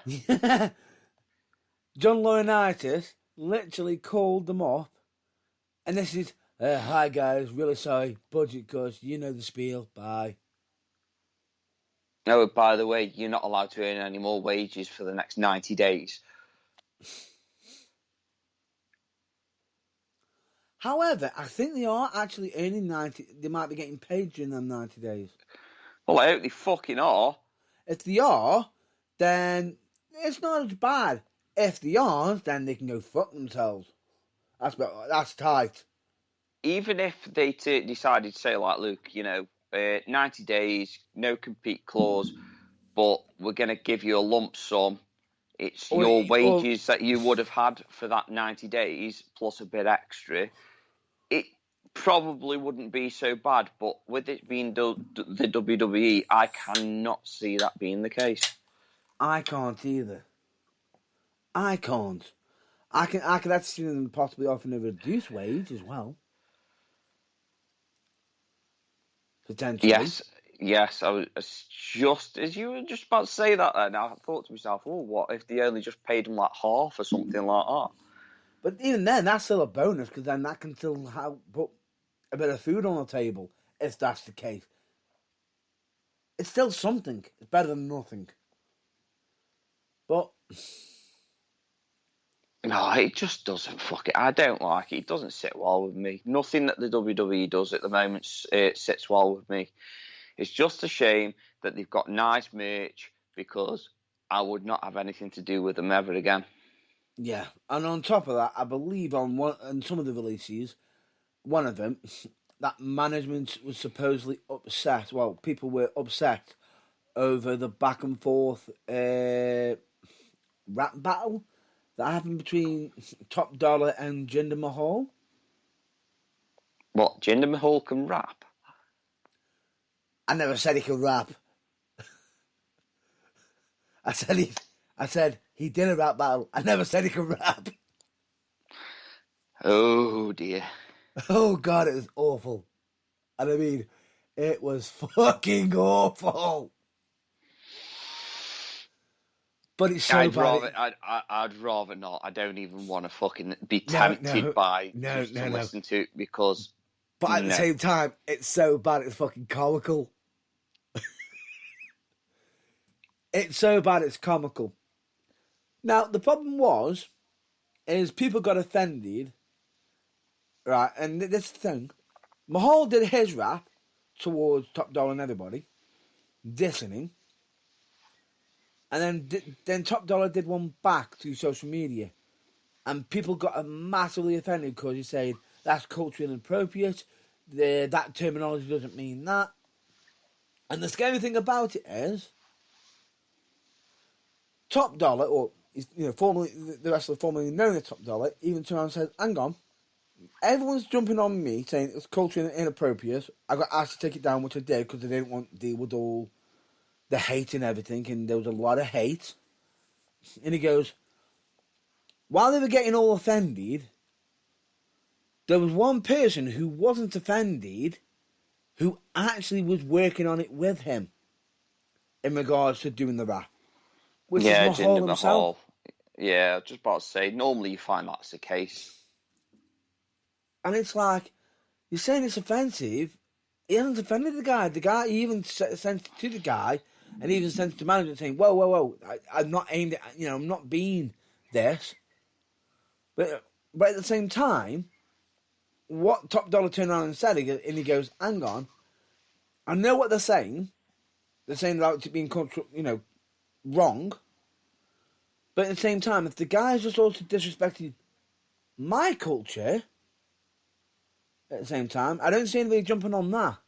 John Laurinaitis literally called them up. And this is, hi guys, really sorry, budget cuts, you know the spiel, bye. Oh, by the way, you're not allowed to earn any more wages for the next 90 days. However, I think they are actually earning 90, they might be getting paid during them 90 days. Well, I hope they fucking are. If they are, then it's not as bad. If they aren't, then they can go fuck themselves. That's tight. Even if they decided to say, like, Luke, 90 days, no compete clause, but we're going to give you a lump sum. It's your wages that you would have had for that 90 days plus a bit extra. It probably wouldn't be so bad, but with it being the WWE, I cannot see that being the case. I can't either. I can't. I could actually see them possibly offering a reduced wage as well. Potentially. Yes. I was just as you were just about to say that. Then I thought to myself, "Oh, what if they only just paid them like half or something like that?" But even then, that's still a bonus because then that can still put a bit of food on the table if that's the case. It's still something. It's better than nothing. But no, it just doesn't. Fuck it. I don't like it. It doesn't sit well with me. Nothing that the WWE does at the moment sits well with me. It's just a shame that they've got nice merch because I would not have anything to do with them ever again. Yeah, and on top of that, I believe on some of the releases, one of them, that management was supposedly upset. Well, people were upset over the back and forth rap battle that happened between Top Dollar and Jinder Mahal. What, Jinder Mahal can rap? I never said he could rap. I said he did a rap battle. I never said he could rap. Oh dear. Oh God, it was awful. And I mean, it was fucking awful. But it's so bad. I'd rather not. I don't even want to fucking be tempted to listen to it because. But at the same time, it's so bad. It's fucking comical. It's so bad. It's comical. Now the problem is people got offended, right? And this thing, Mahal did his rap towards Top Dollar and everybody, dissing him. And then Top Dollar did one back through social media. And people got massively offended because he said That's culturally inappropriate. That terminology doesn't mean that. And the scary thing about it is, Top Dollar, or formerly the wrestler formerly known as Top Dollar, even turned around and said, "Hang on, everyone's jumping on me saying it's culturally inappropriate. I got asked to take it down, which I did because I didn't want to deal with all the hate and everything, and there was a lot of hate." And he goes, while they were getting all offended, there was one person who wasn't offended who actually was working on it with him in regards to doing the rap. Which is Mahal Jinder himself. Mahal. Yeah, I was just about to say, normally you find that's the case. And it's like, you're saying it's offensive. He hasn't offended the guy. The guy even sent it to the guy, and even sent it to management saying, whoa, I'm not aimed at, I'm not being this. But at the same time, what Top Dollar turned around and said, and he goes, hang on, I know what they're saying. They're saying about it being, wrong. But at the same time, if the guy's just also disrespecting my culture, at the same time, I don't see anybody jumping on that.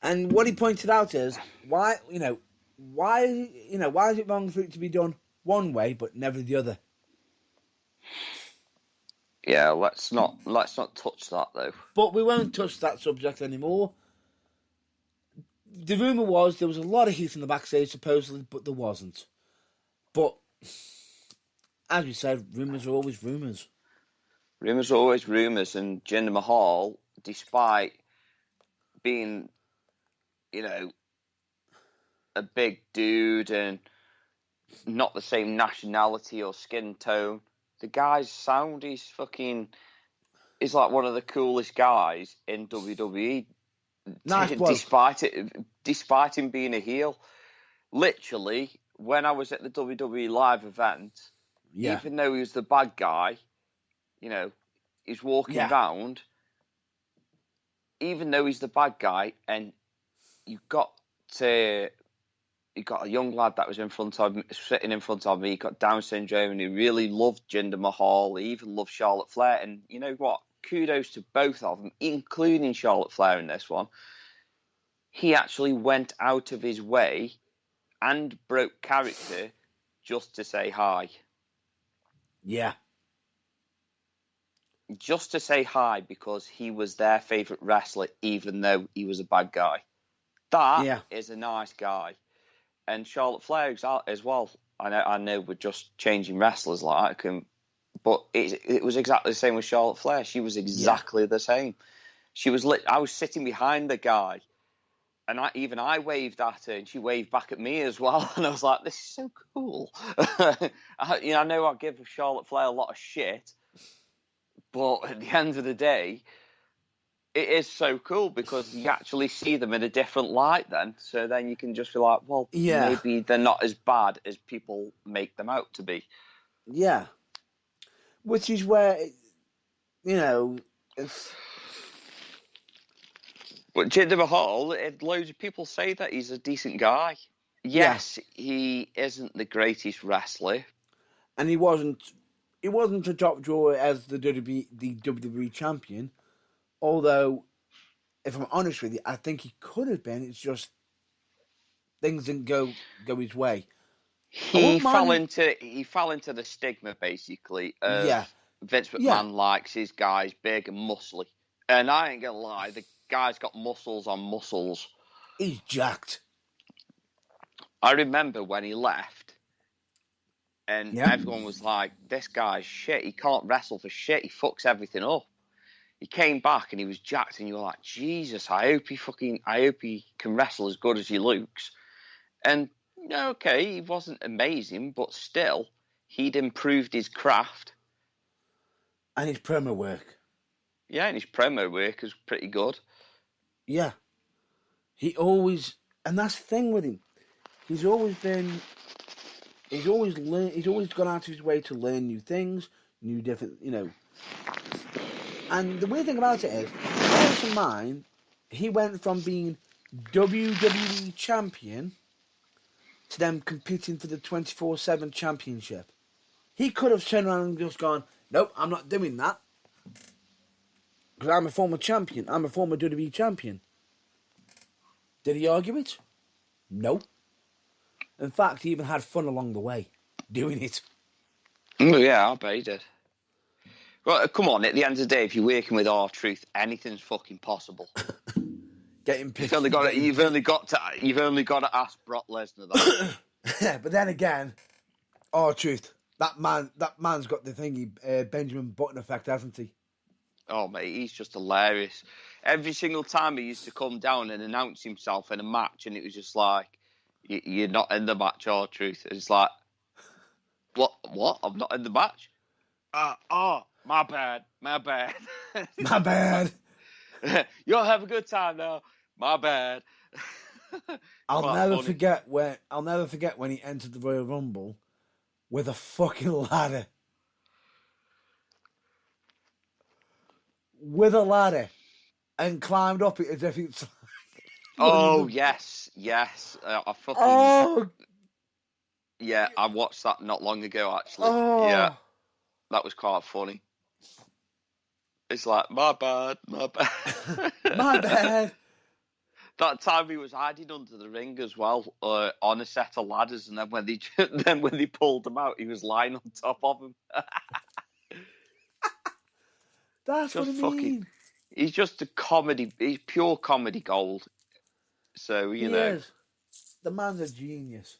And what he pointed out is, why is it wrong for it to be done one way but never the other? Yeah, let's not touch that though. But we won't touch that subject anymore. The rumour was there was a lot of heat in the backstage, supposedly, but there wasn't. But, as we said, rumours are always rumours. Rumours are always rumours, and Jinder Mahal, despite being, a big dude and not the same nationality or skin tone, the guy's sound is like one of the coolest guys in WWE. Nice despite him being a heel. Literally, when I was at the WWE live event, even though he was the bad guy, he's walking around, even though he's the bad guy, and you got a young lad that was sitting in front of me, he got Down syndrome, and he really loved Jinder Mahal, he even loved Charlotte Flair, and you know what? Kudos to both of them, including Charlotte Flair in this one. He actually went out of his way and broke character just to say hi. Yeah. Just to say hi because he was their favourite wrestler, even though he was a bad guy. That is a nice guy. And Charlotte Flair as well. I know we're just changing wrestlers like that, but it was exactly the same with Charlotte Flair. She was exactly the same. She was I was sitting behind the guy, and I waved at her, and she waved back at me as well. And I was like, "This is so cool." I know I give Charlotte Flair a lot of shit, but at the end of the day, it is so cool because you actually see them in a different light. So then you can just be like, "Well, maybe they're not as bad as people make them out to be." Yeah. Which is where, it's... But Jinder Mahal, loads of people say that he's a decent guy. Yes, he isn't the greatest wrestler. And he wasn't a top drawer as the WWE champion. Although, if I'm honest with you, I think he could have been. It's just things didn't go his way. He fell into the stigma basically of Vince McMahon likes his guys big and muscly, and I ain't gonna lie, the guy's got muscles on muscles. He's jacked. I remember when he left, and everyone was like, "This guy's shit. He can't wrestle for shit. He fucks everything up." He came back and he was jacked, and you were like, "Jesus, I hope he can wrestle as good as he looks." And okay, he wasn't amazing, but still, he'd improved his craft. And his promo work. Yeah, and his promo work was pretty good. Yeah. And that's the thing with him. He's always gone out of his way to learn new things, new different, And the weird thing about it is, in mine, he went from being WWE champion to them competing for the 24/7 championship. He could have turned around and just gone, Nope, I'm not doing that. Because I'm a former champion. I'm a former WWE champion. Did he argue it? No. In fact, he even had fun along the way doing it. Yeah, I bet he did. Well, come on, at the end of the day, if you're working with R-Truth, anything's fucking possible. Getting picked. You've only got to ask Brock Lesnar that. But then again, R-Truth, that man's got the thingy, Benjamin Button effect, hasn't he? Oh, mate, he's just hilarious. Every single time he used to come down and announce himself in a match, and it was just like, you're not in the match, R-Truth. It's like, what? I'm not in the match? My bad. My bad. You'll have a good time now. My bad. I'll never forget when he entered the Royal Rumble with a fucking ladder. With a ladder. And climbed up it as if it's... Oh, yes. I fucking... Oh! Yeah, I watched that not long ago, actually. Oh. Yeah, that was quite funny. It's like, my bad. My bad. That time he was hiding under the ring as well, on a set of ladders, and then when they pulled him out, he was lying on top of them. That's just what I mean. He's just a comedy. He's pure comedy gold. So you know, is. The man's a genius.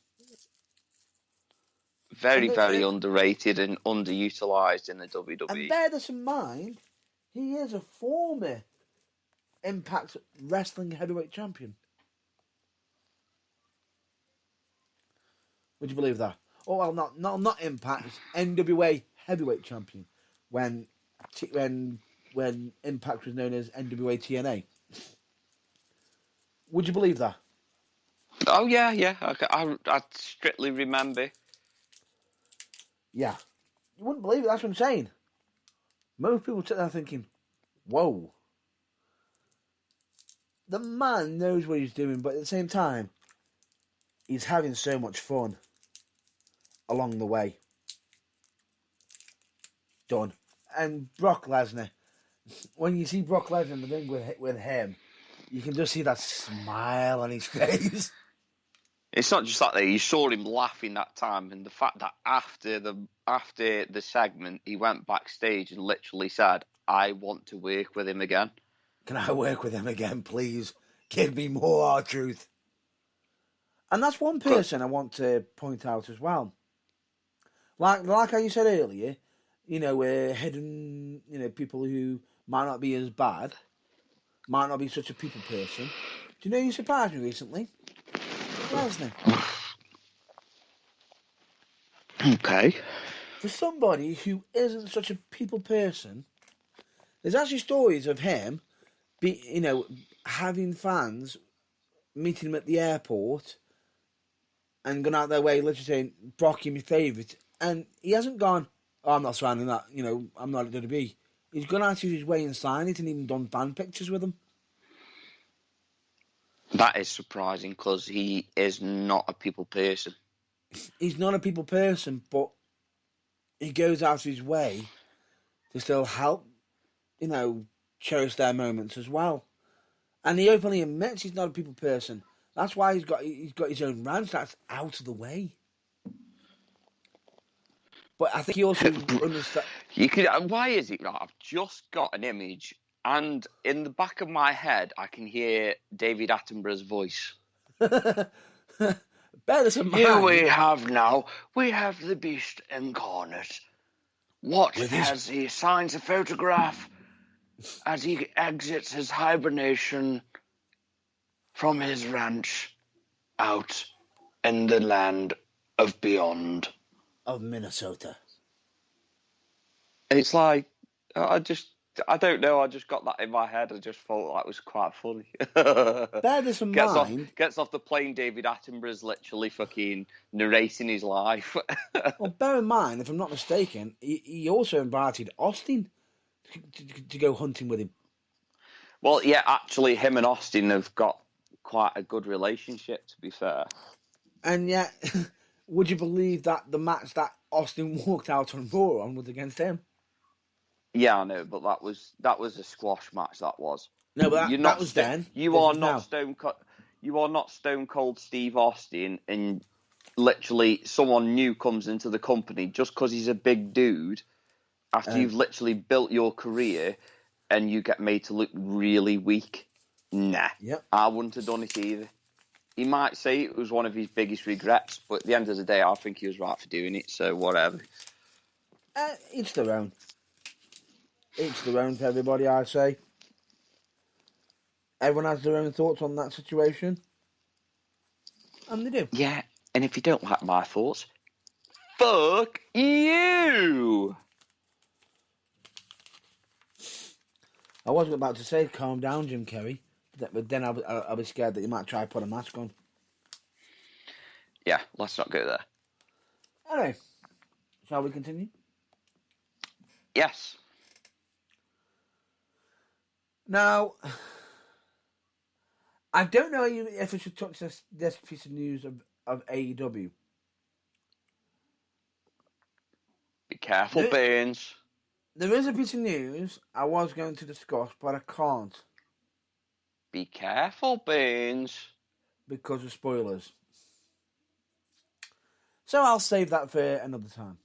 Very underrated and underutilized in the WWE. And bear this in mind, he is a former Impact Wrestling Heavyweight Champion. Would you believe that? Oh well, not Impact. NWA Heavyweight Champion when Impact was known as NWA TNA. Would you believe that? Oh yeah. I strictly remember. Yeah, you wouldn't believe it. That's what I'm saying. Most people sit there thinking, "Whoa." The man knows what he's doing, but at the same time, he's having so much fun along the way. Done. And Brock Lesnar, when you see Brock Lesnar in the ring with him, you can just see that smile on his face. It's not just that you saw him laughing that time, and the fact that after the segment, he went backstage and literally said, "I want to work with him again." Can I work with him again, please? Give me more R-Truth. And that's one person I want to point out as well. Like how you said earlier, hidden, people who might not be as bad, might not be such a people person. Do you know who surprised me recently? Lesnar. Okay. For somebody who isn't such a people person, there's actually stories of him having fans meeting him at the airport and going out their way, literally saying, "Brock, you're my favourite." And he hasn't gone, "Oh, I'm not signing that, I'm not at WWE." He's gone out of his way and signed it and even done fan pictures with him. That is surprising because he is not a people person. He's not a people person, but he goes out of his way to still help, cherish their moments as well. And he openly admits he's not a people person. That's why he's got his own ranch that's out of the way. But I think he also understands. Why is it? I've just got an image, and in the back of my head, I can hear David Attenborough's voice. Better than mine. Here we have the beast incarnate. He signs a photograph as he exits his hibernation from his ranch out in the land of beyond. Of Minnesota. And it's like, I don't know, I just got that in my head. I just thought that was quite funny. Bear this in mind. Gets off the plane, David Attenborough's literally fucking narrating his life. Well, bear in mind, if I'm not mistaken, he also invited Austin to go hunting with him. Well, yeah, actually, him and Austin have got quite a good relationship, to be fair. And yet, would you believe that the match that Austin walked out on Raw on was against him? Yeah, I know, but that was a squash match. That was. No, but You're that not was then. You This are is not now. You are not Stone Cold Steve Austin, and literally someone new comes into the company just because he's a big dude. After you've literally built your career, and you get made to look really weak. Nah, Yep. I wouldn't have done it either. He might say it was one of his biggest regrets, but at the end of the day, I think he was right for doing it. So whatever. Each their own. Each their own for everybody, I'd say. Everyone has their own thoughts on that situation. And they do. Yeah, and if you don't like my thoughts, fuck you! I wasn't about to say calm down, Jim Kerry, but then I was scared that you might try to put a mask on. Yeah, let's not go there. Anyway, shall we continue? Yes. Now, I don't know if we should touch this piece of news of AEW. Be careful, Baines. There is a piece of news I was going to discuss, but I can't. Be careful, Baines. Because of spoilers. So I'll save that for another time.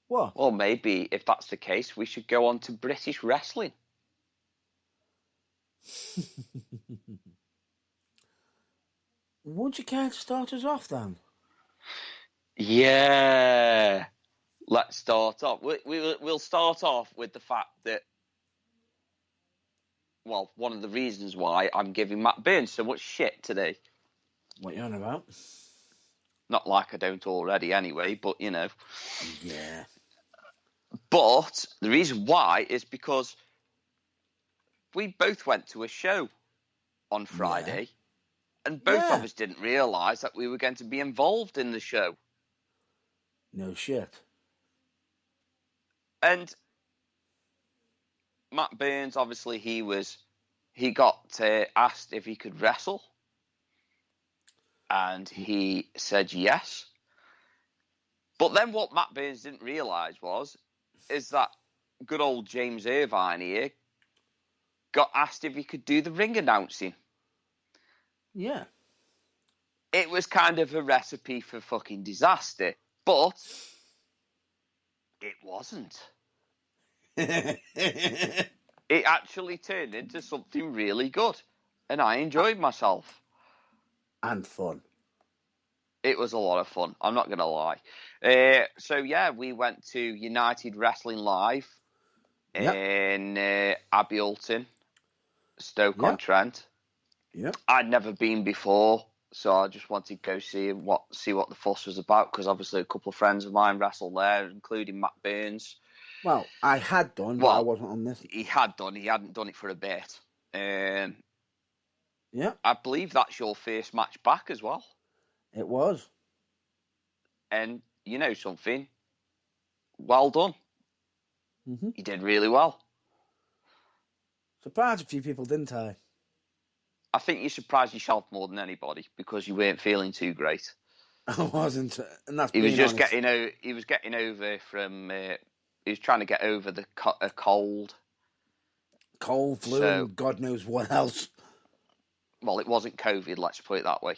What? Well, maybe if that's the case, we should go on to British wrestling. Would you care to start us off then? Yeah. Let's start off. We'll start off with the fact that, well, one of the reasons why I'm giving Matt Burns so much shit today. What you on about? Not like I don't already anyway, but you know. Yeah. But the reason why is because we both went to a show on Friday, and both of us didn't realise that we were going to be involved in the show. No shit. And Matt Burns, obviously, he got asked if he could wrestle, and he said yes. But then what Matt Burns didn't realise is that good old James Irvine here got asked if he could do the ring announcing. Yeah. It was kind of a recipe for fucking disaster, but it wasn't. It actually turned into something really good, and I enjoyed myself. And fun. It was a lot of fun, I'm not going to lie. So, yeah, we went to United Wrestling Live in Abbeyalton, Stoke-on-Trent. Yep. I'd never been before, so I just wanted to go see what the fuss was about, because obviously a couple of friends of mine wrestled there, including Matt Burns. Well, I had done, but I wasn't on this. He had done. He hadn't done it for a bit. Yeah. I believe that's your first match back as well. It was. And you know something? Well done. Mm-hmm. You did really well. Surprised a few people, didn't I? I think you surprised yourself more than anybody, because you weren't feeling too great. I wasn't, and that's He was just honest. He was getting over from. He was trying to get over a cold. Cold, flu, and God knows what else. Well, it wasn't COVID, let's put it that way.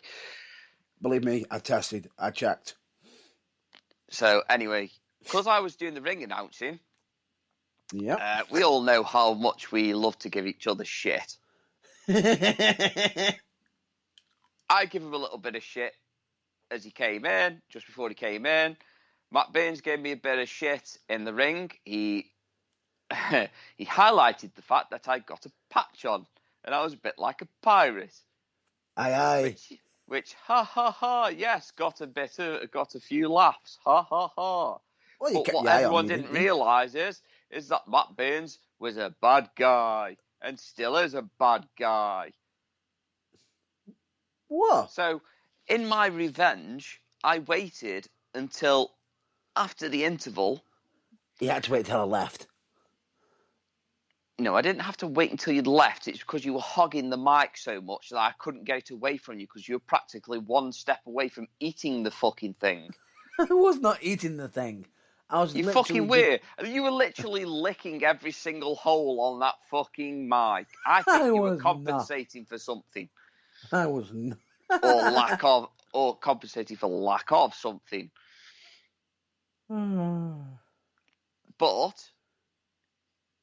Believe me, I tested. I checked. So, anyway, because I was doing the ring announcing, we all know how much we love to give each other shit. I give him a little bit of shit as he came in, just before he came in. Matt Burns gave me a bit of shit in the ring. He highlighted the fact that I got a patch on, and I was a bit like a pirate. Aye. Which ha ha ha, yes, got a few laughs, ha ha ha. Well, but what everyone didn't realise is that Matt Burns was a bad guy, and still is a bad guy. What? So, in my revenge, I waited until after the interval. You had to wait till I left. No, I didn't have to wait until you'd left. It's because you were hogging the mic so much that I couldn't get it away from you, because you were practically one step away from eating the fucking thing. I was not eating the thing. I was You literally fucking were. You were literally licking every single hole on that fucking mic. I think I you were was not. compensating for something. I was not. Or compensating for lack of something. But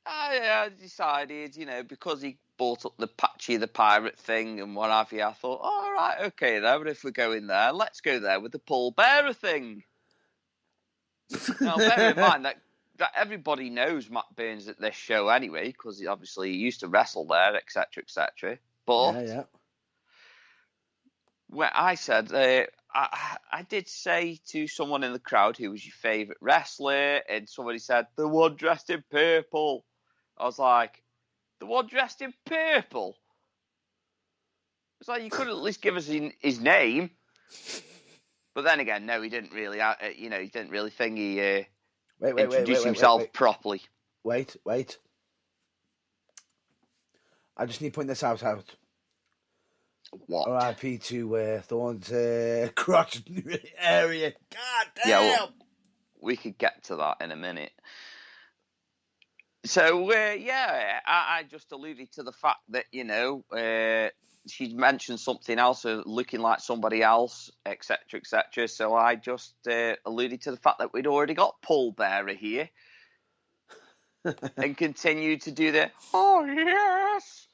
I decided, because he brought up the Patchy the Pirate thing and what have you, I thought, all right, okay, then, but if we're going there, let's go there with the Paul Bearer thing. Now, bear in mind that everybody knows Matt Burns at this show anyway, because he obviously used to wrestle there, etc., etc. But Yeah. when I said, I did say to someone in the crowd who was your favourite wrestler, and somebody said, the one dressed in purple. I was like, the one dressed in purple? It's like, you could at least give us his name. But then again, no, he didn't really, he didn't really think he introduced himself properly. Wait. I just need to point this out. What? R.I.P. to Thorne's crotch area. God damn! Yeah, well, we could get to that in a minute. So, I just alluded to the fact that, she'd mentioned something else, looking like somebody else, etc., etc. So I just alluded to the fact that we'd already got Paul Bearer here and continued to do the, oh, yes.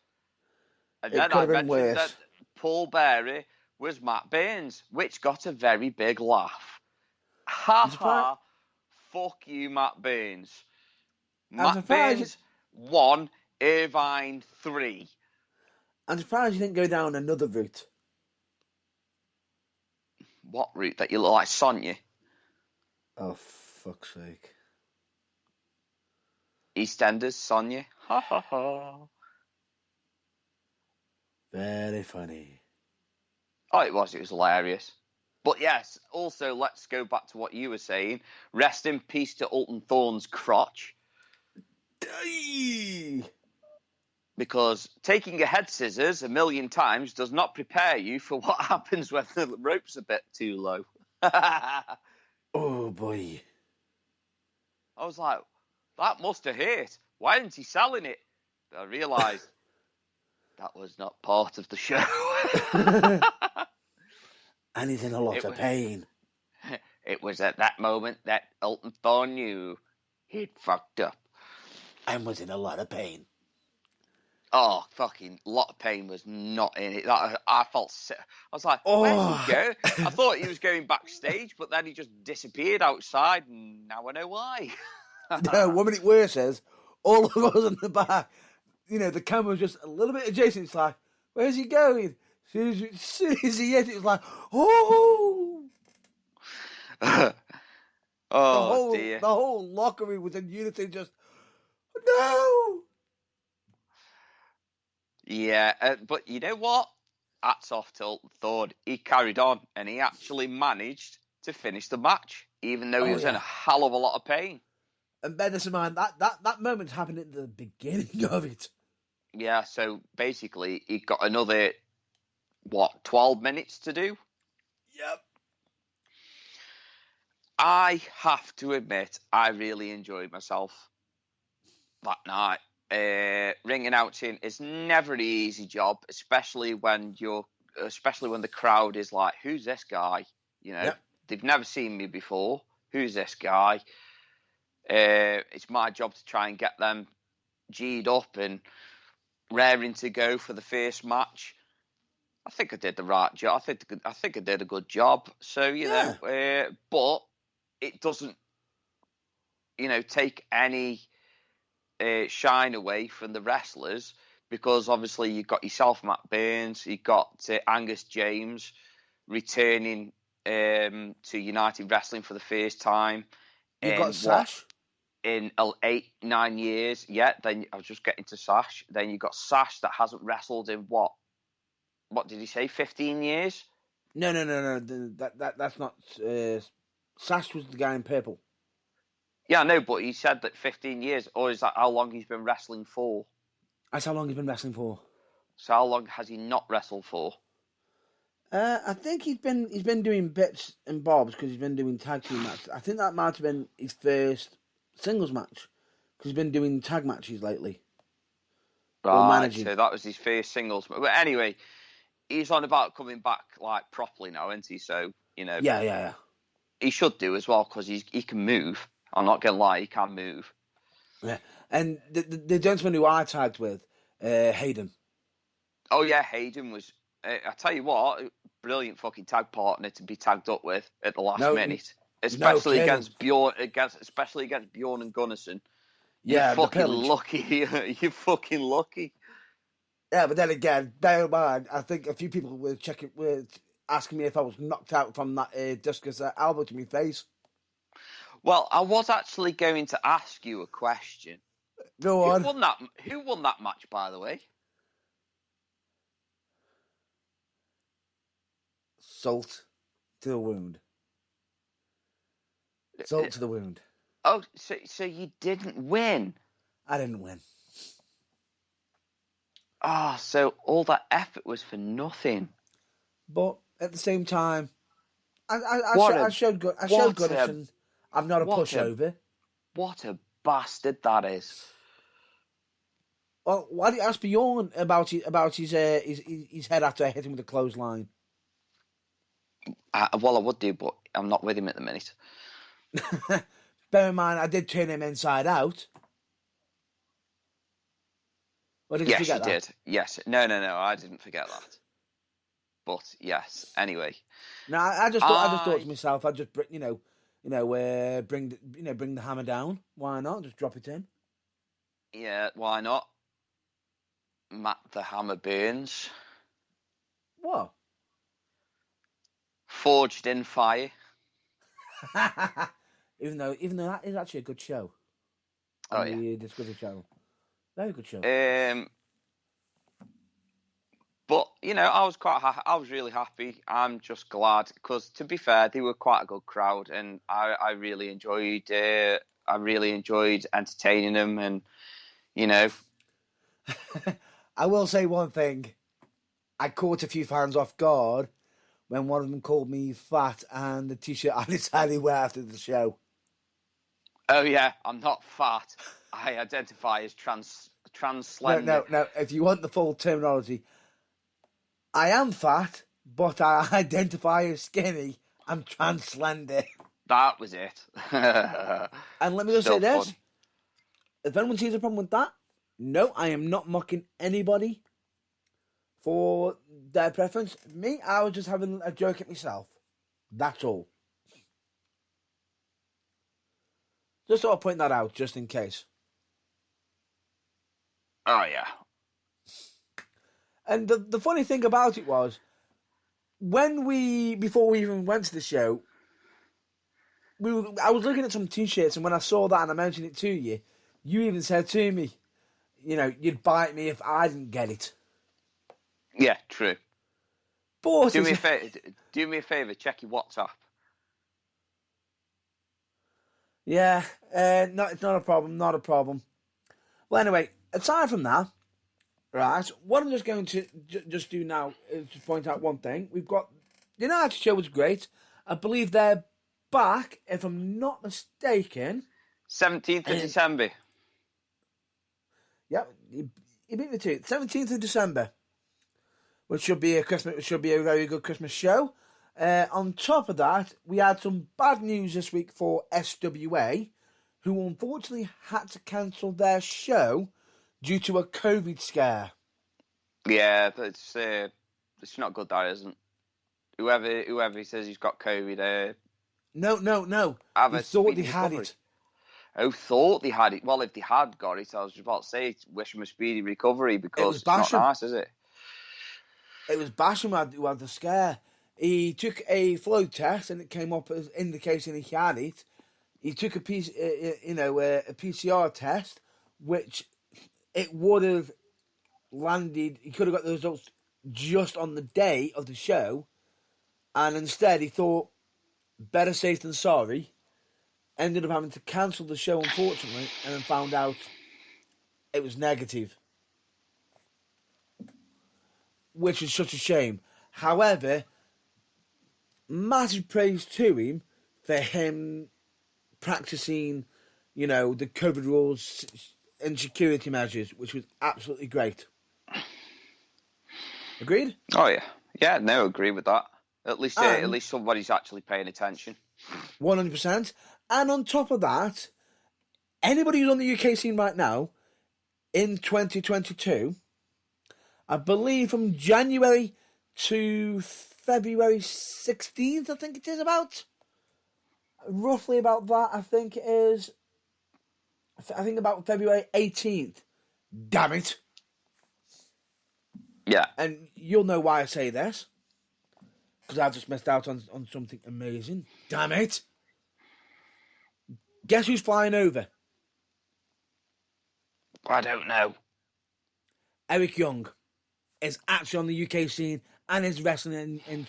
And then I mentioned that Paul Bearer was Matt Burns, which got a very big laugh. Ha ha, fuck you, Matt Burns. Matt Burns 1, Irvine 3. I'm surprised you didn't go down another route. What route? That you look like Sonya? Oh, fuck's sake. EastEnders, Sonya. Ha ha ha. Very funny. Oh, it was hilarious. But yes, also let's go back to what you were saying. Rest in peace to Alton Thorne's crotch. Because taking a head scissors 1,000,000 times does not prepare you for what happens when the rope's a bit too low. Oh, boy. I was like, that must have hurt. Why isn't he selling it? But I realised that was not part of the show. And he's in a lot of pain. It was at that moment that Alton Thorne knew he'd fucked up. And was in a lot of pain. Oh, fucking lot of pain was not in it. I felt sick. I was like, where's he go? I thought he was going backstage, but then he just disappeared outside, and now I know why. No, one minute worse is, all of us in the back, the camera's just a little bit adjacent. It's like, where's he going? As soon as he hit it, it's like, oh! Oh, dear. The whole locker room was in unison, just, no! Yeah, but you know what? Hats off to Alton Thorne. He carried on, and he actually managed to finish the match, even though he was in a hell of a lot of pain. And bear this in mind, that moment happened at the beginning of it. Yeah, so basically, he got another, 12 minutes to do? Yep. I have to admit, I really enjoyed myself that night. Ring announcing is never an easy job, especially when the crowd is like, "Who's this guy?" They've never seen me before. Who's this guy? It's my job to try and get them G'd up and raring to go for the first match. I think I did the right job. I think I did a good job. So but it doesn't, take any shine away from the wrestlers, because obviously you've got yourself, Matt Burns, you've got Angus James returning to United Wrestling for the first time. You've got Sash? In 8-9 years. Yeah, then I was just getting to Sash. Then you've got Sash that hasn't wrestled in what did he say, 15 years? No. That's not... Sash was the guy in purple. Yeah, I know, but he said that 15 years, or is that how long he's been wrestling for? That's how long he's been wrestling for. So how long has he not wrestled for? I think he's been doing bits and bobs because he's been doing tag team matches. I think that might have been his first singles match because he's been doing tag matches lately. Or Right, managing. so that was his first singles. But anyway, he's on about coming back like properly now, isn't he? So, Yeah. he should do as well because he can move. I'm not gonna lie, he can move. Yeah, and the gentleman who I tagged with, Hayden. Oh yeah, Hayden was. I tell you what, brilliant fucking tag partner to be tagged up with at the last minute, especially against Bjorn, against Bjorn and Gunnarsson. Yeah, you're fucking lucky. You're fucking lucky. Yeah, but then again, bear in mind, I think a few people were asking me if I was knocked out from that discus elbow to my face. Well, I was actually going to ask you a question. Go on. Who won that match, by the way? Salt to the wound. Salt to the wound. Oh, so you didn't win? I didn't win. Ah, so all that effort was for nothing. But at the same time, I showed Gunnarsson I'm not a pushover. What a bastard that is. Well, why do you ask Bjorn about his head after I hit him with a clothesline? Well, I would do, but I'm not with him at the minute. Bear in mind, I did turn him inside out. Or did you forget that? Yes, you did. Yes. No, I didn't forget that. But yes, anyway. No, I just thought to myself, I'd just bring the hammer down. Why not? Just drop it in. Yeah, why not? Matt the Hammer Burns. What? Forged in Fire. even though that is actually a good show. Oh on the Discovery Channel. Very good show. But I was I was really happy. I'm just glad because, to be fair, they were quite a good crowd, and I really enjoyed. I really enjoyed entertaining them, and I will say one thing. I caught a few fans off guard when one of them called me fat and the t-shirt I decided to wear after the show. Oh yeah, I'm not fat. I identify as trans slender. No. If you want the full terminology, I am fat, but I identify as skinny. I'm trans slender. That was it. And let me just say this. If anyone sees a problem with that, no, I am not mocking anybody for their preference. Me, I was just having a joke at myself. That's all. Just sort of point that out, just in case. Oh, yeah. And the funny thing about it was, before we even went to the show, I was looking at some t-shirts, and when I saw that and I mentioned it to you, you even said to me, you'd bite me if I didn't get it. Yeah, true. But do me a favour, check your WhatsApp. Yeah, no, it's not a problem. Well, anyway, aside from that, right, what I'm just going to just do now is to point out one thing. We've got, the United show was great. I believe they're back, if I'm not mistaken. 17th of December. Yep, you beat me to it. 17th of December, which should be a very good Christmas show. On top of that, we had some bad news this week for SWA, who unfortunately had to cancel their show due to a COVID scare. Yeah, it's not good, that isn't. Whoever says he's got COVID, No. They thought they had it. Oh, thought they had it. Well, if they had got it, I was about to say, wish him a speedy recovery, because it's not nice, is it? It was Basham who had the scare. He took a flow test and it came up as indicating he had it. He took a PCR test, which it would have landed. He could have got the results just on the day of the show, and instead he thought, better safe than sorry. Ended up having to cancel the show, unfortunately, and then found out it was negative, which is such a shame. However, massive praise to him for him practicing, the COVID rules and security measures, which was absolutely great. Agreed? Oh yeah, no, agree with that. At least somebody's actually paying attention. 100%. And on top of that, anybody who's on the UK scene right now, in 2022, I believe from January to February 16th, I think it is about. Roughly about that, I think it is. I think about February 18th. Damn it. Yeah. And you'll know why I say this. Because I've just missed out on something amazing. Damn it. Guess who's flying over? I don't know. Eric Young is actually on the UK scene and is wrestling in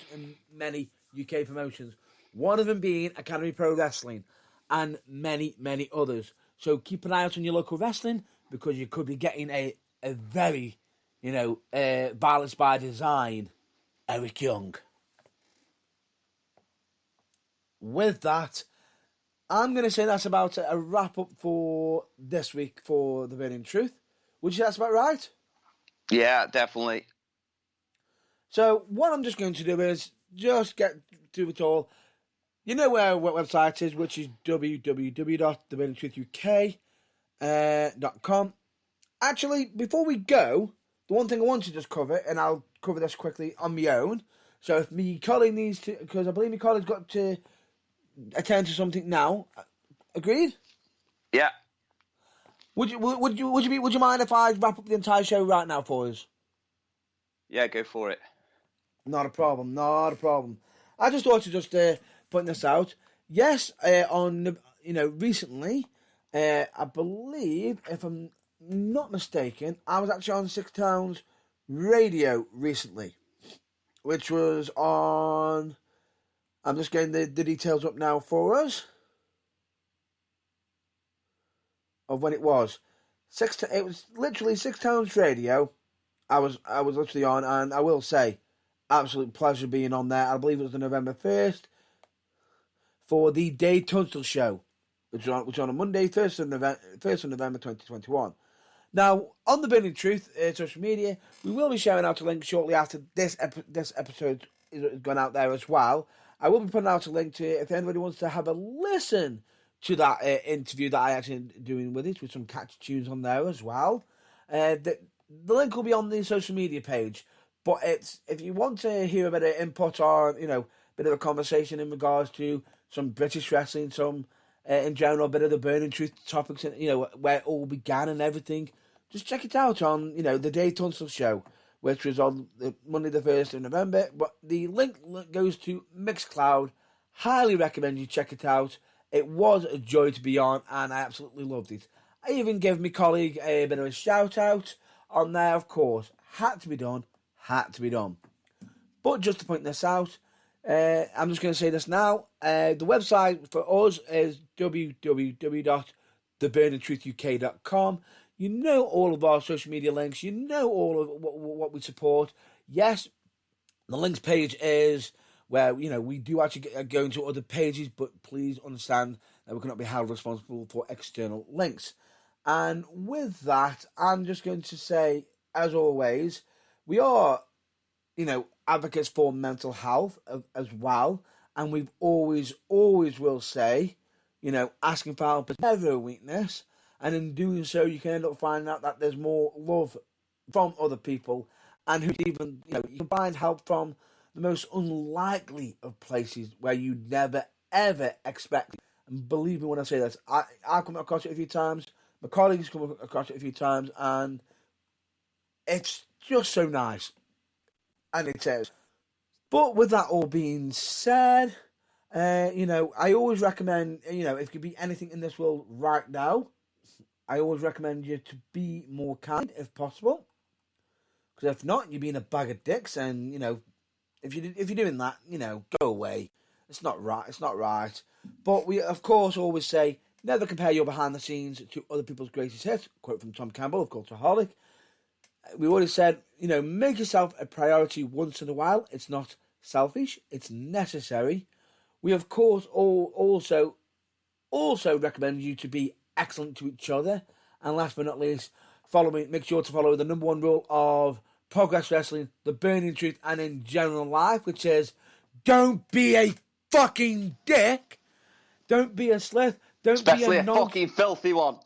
many UK promotions. One of them being Academy Pro Wrestling and many, many others. So keep an eye out on your local wrestling because you could be getting a very, Violence by Design Eric Young. With that, I'm going to say that's about a wrap-up for this week for The Burning Truth. Would you say that's about right? Yeah, definitely. So what I'm just going to do is just get through it all. You know where our website is, which is www.theburningtruthuk.com. Actually, before we go, the one thing I want to just cover, and I'll cover this quickly on my own. So if my colleague needs to, because I believe my colleague's got to attend to something now. Agreed? Yeah. Would you mind if I wrap up the entire show right now for us? Yeah, go for it. Not a problem. I just thought to just point this out. Yes, recently, I believe, if I'm not mistaken, I was actually on Six Towns Radio recently, which was on. I'm just getting the details up now for us of when it was. It was literally Six Towns Radio. I was literally on, and I will say, absolute pleasure being on there. I believe it was the November 1st for the Dave Tunstall show, which was on a Monday, 1st of November 2021. Now, on The Burning Truth social media, we will be sharing out a link shortly after this episode is gone out there as well. I will be putting out a link to if anybody wants to have a listen to that interview that I actually doing with it, with some catchy tunes on there as well. The link will be on the social media page. But if you want to hear a bit of input or, bit of a conversation in regards to some British wrestling, some, in general, a bit of the Burning Truth topics, where it all began and everything, just check it out on, the Dave Tunstall show, which was on Monday the 1st of November. But the link goes to Mixcloud. Highly recommend you check it out. It was a joy to be on, and I absolutely loved it. I even gave my colleague a bit of a shout-out on there, of course. Had to be done. But just to point this out, I'm just going to say this now. The website for us is www.theburningtruthuk.com. You know all of our social media links. You know all of what we support. Yes, the links page is where, we do actually go into other pages, but please understand that we cannot be held responsible for external links. And with that, I'm just going to say, as always, we are, advocates for mental health as well. And we've always will say, asking for help is never a weakness. And in doing so, you can end up finding out that there's more love from other people. And who even, you can find help from the most unlikely of places where you never, ever expect it. And believe me when I say this, I've come across it a few times. My colleagues come across it a few times. And it's just so nice. And it is. But with that all being said, I always recommend, if you could be anything in this world right now, I always recommend you to be more kind if possible. Because if not, you're being a bag of dicks, and if you're doing that, go away. It's not right. But we, of course, always say never compare your behind the scenes to other people's greatest hits. Quote from Tom Campbell of Cultaholic. We already said, make yourself a priority once in a while. It's not selfish. It's necessary. We, of course, also recommend you to be excellent to each other. And last but not least, make sure to follow the number one rule of Progress Wrestling, the Burning Truth, and in general life, which is don't be a fucking dick. Don't be a slith. Especially a fucking filthy one.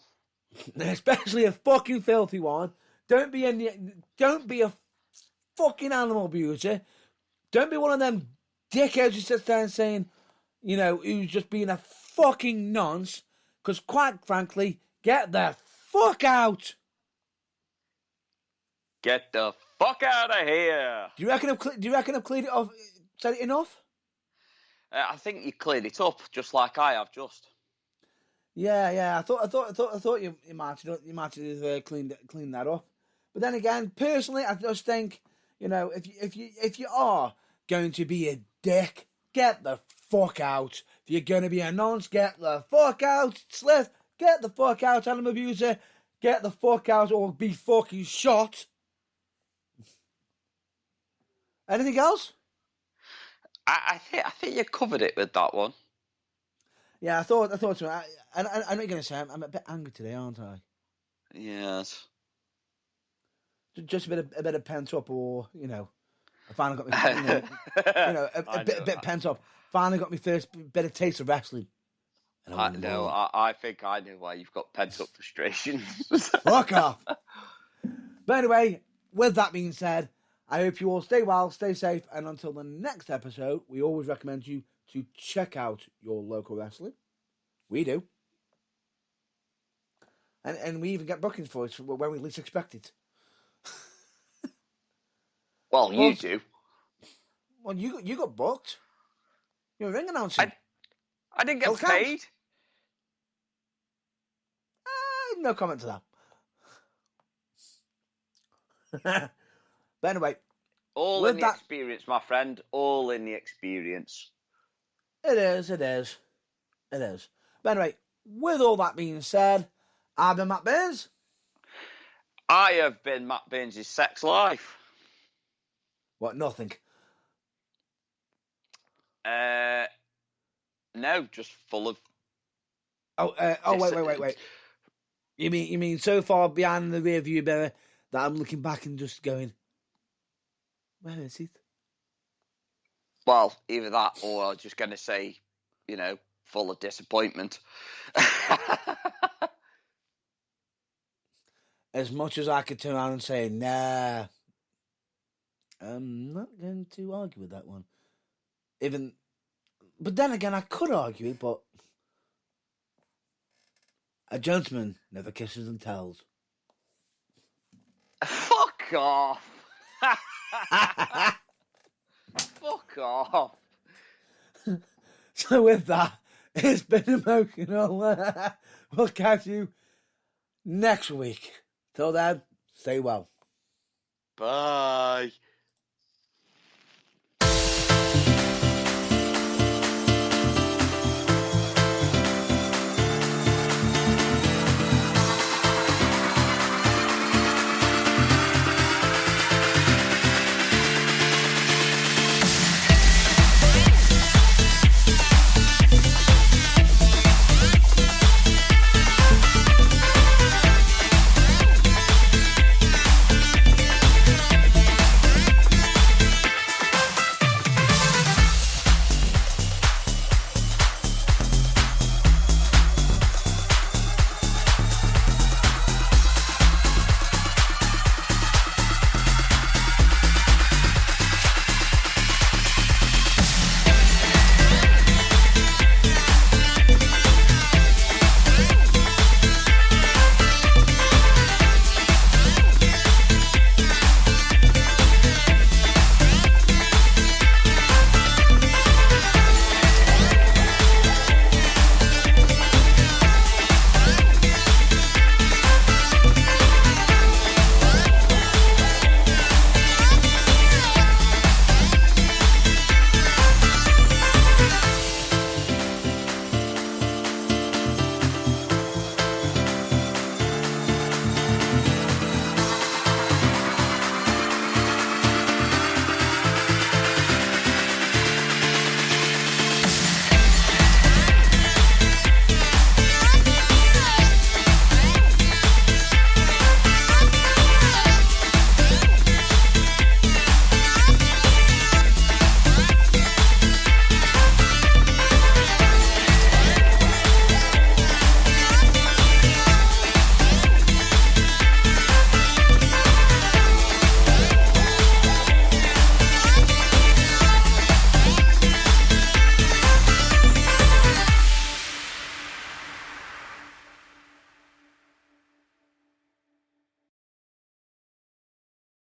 Especially a fucking filthy one. Don't be a fucking animal abuser. Don't be one of them dickheads who sits there and saying, who's just being a fucking nonce. Because quite frankly, get the fuck out. Get the fuck out of here. Do you reckon I've cleared it off? Said it enough? I think you cleared it up just like I have just. Yeah. I thought you might have cleaned that up. But then again, personally, I just think, if you are going to be a dick, get the fuck out. If you're going to be a nonce, get the fuck out. Slith, get the fuck out. Animal abuser, get the fuck out or be fucking shot. Anything else? I think you covered it with that one. Yeah, I thought so. I know what you're going to say. I'm a bit angry today, aren't I? Yes. Just a bit of pent up, or I finally got my, a bit pent up. Finally got my first bit of taste of wrestling. I think I know why you've got pent up frustrations. Fuck off. But anyway, with that being said, I hope you all stay well, stay safe, and until the next episode, we always recommend you to check out your local wrestling. We do. And we even get bookings for it when we least expect it. Well, you do. Well, you got booked. You're a ring announcer. I didn't get paid. No comment to that. But anyway. All in the experience, my friend. All in the experience. It is. But anyway, with all that being said, I've been Matt Burns. I have been Matt Burns' sex life. What, nothing? No, just full of... Wait. You mean so far behind the rear view mirror that I'm looking back and just going, where is it? Well, either that or I'm just going to say, full of disappointment. As much as I could turn around and say, nah, I'm not going to argue with that one. But then again, I could argue it, but a gentleman never kisses and tells. Fuck off. Fuck off. So with that, it's been emotional. We'll catch you next week. Till then, stay well. Bye.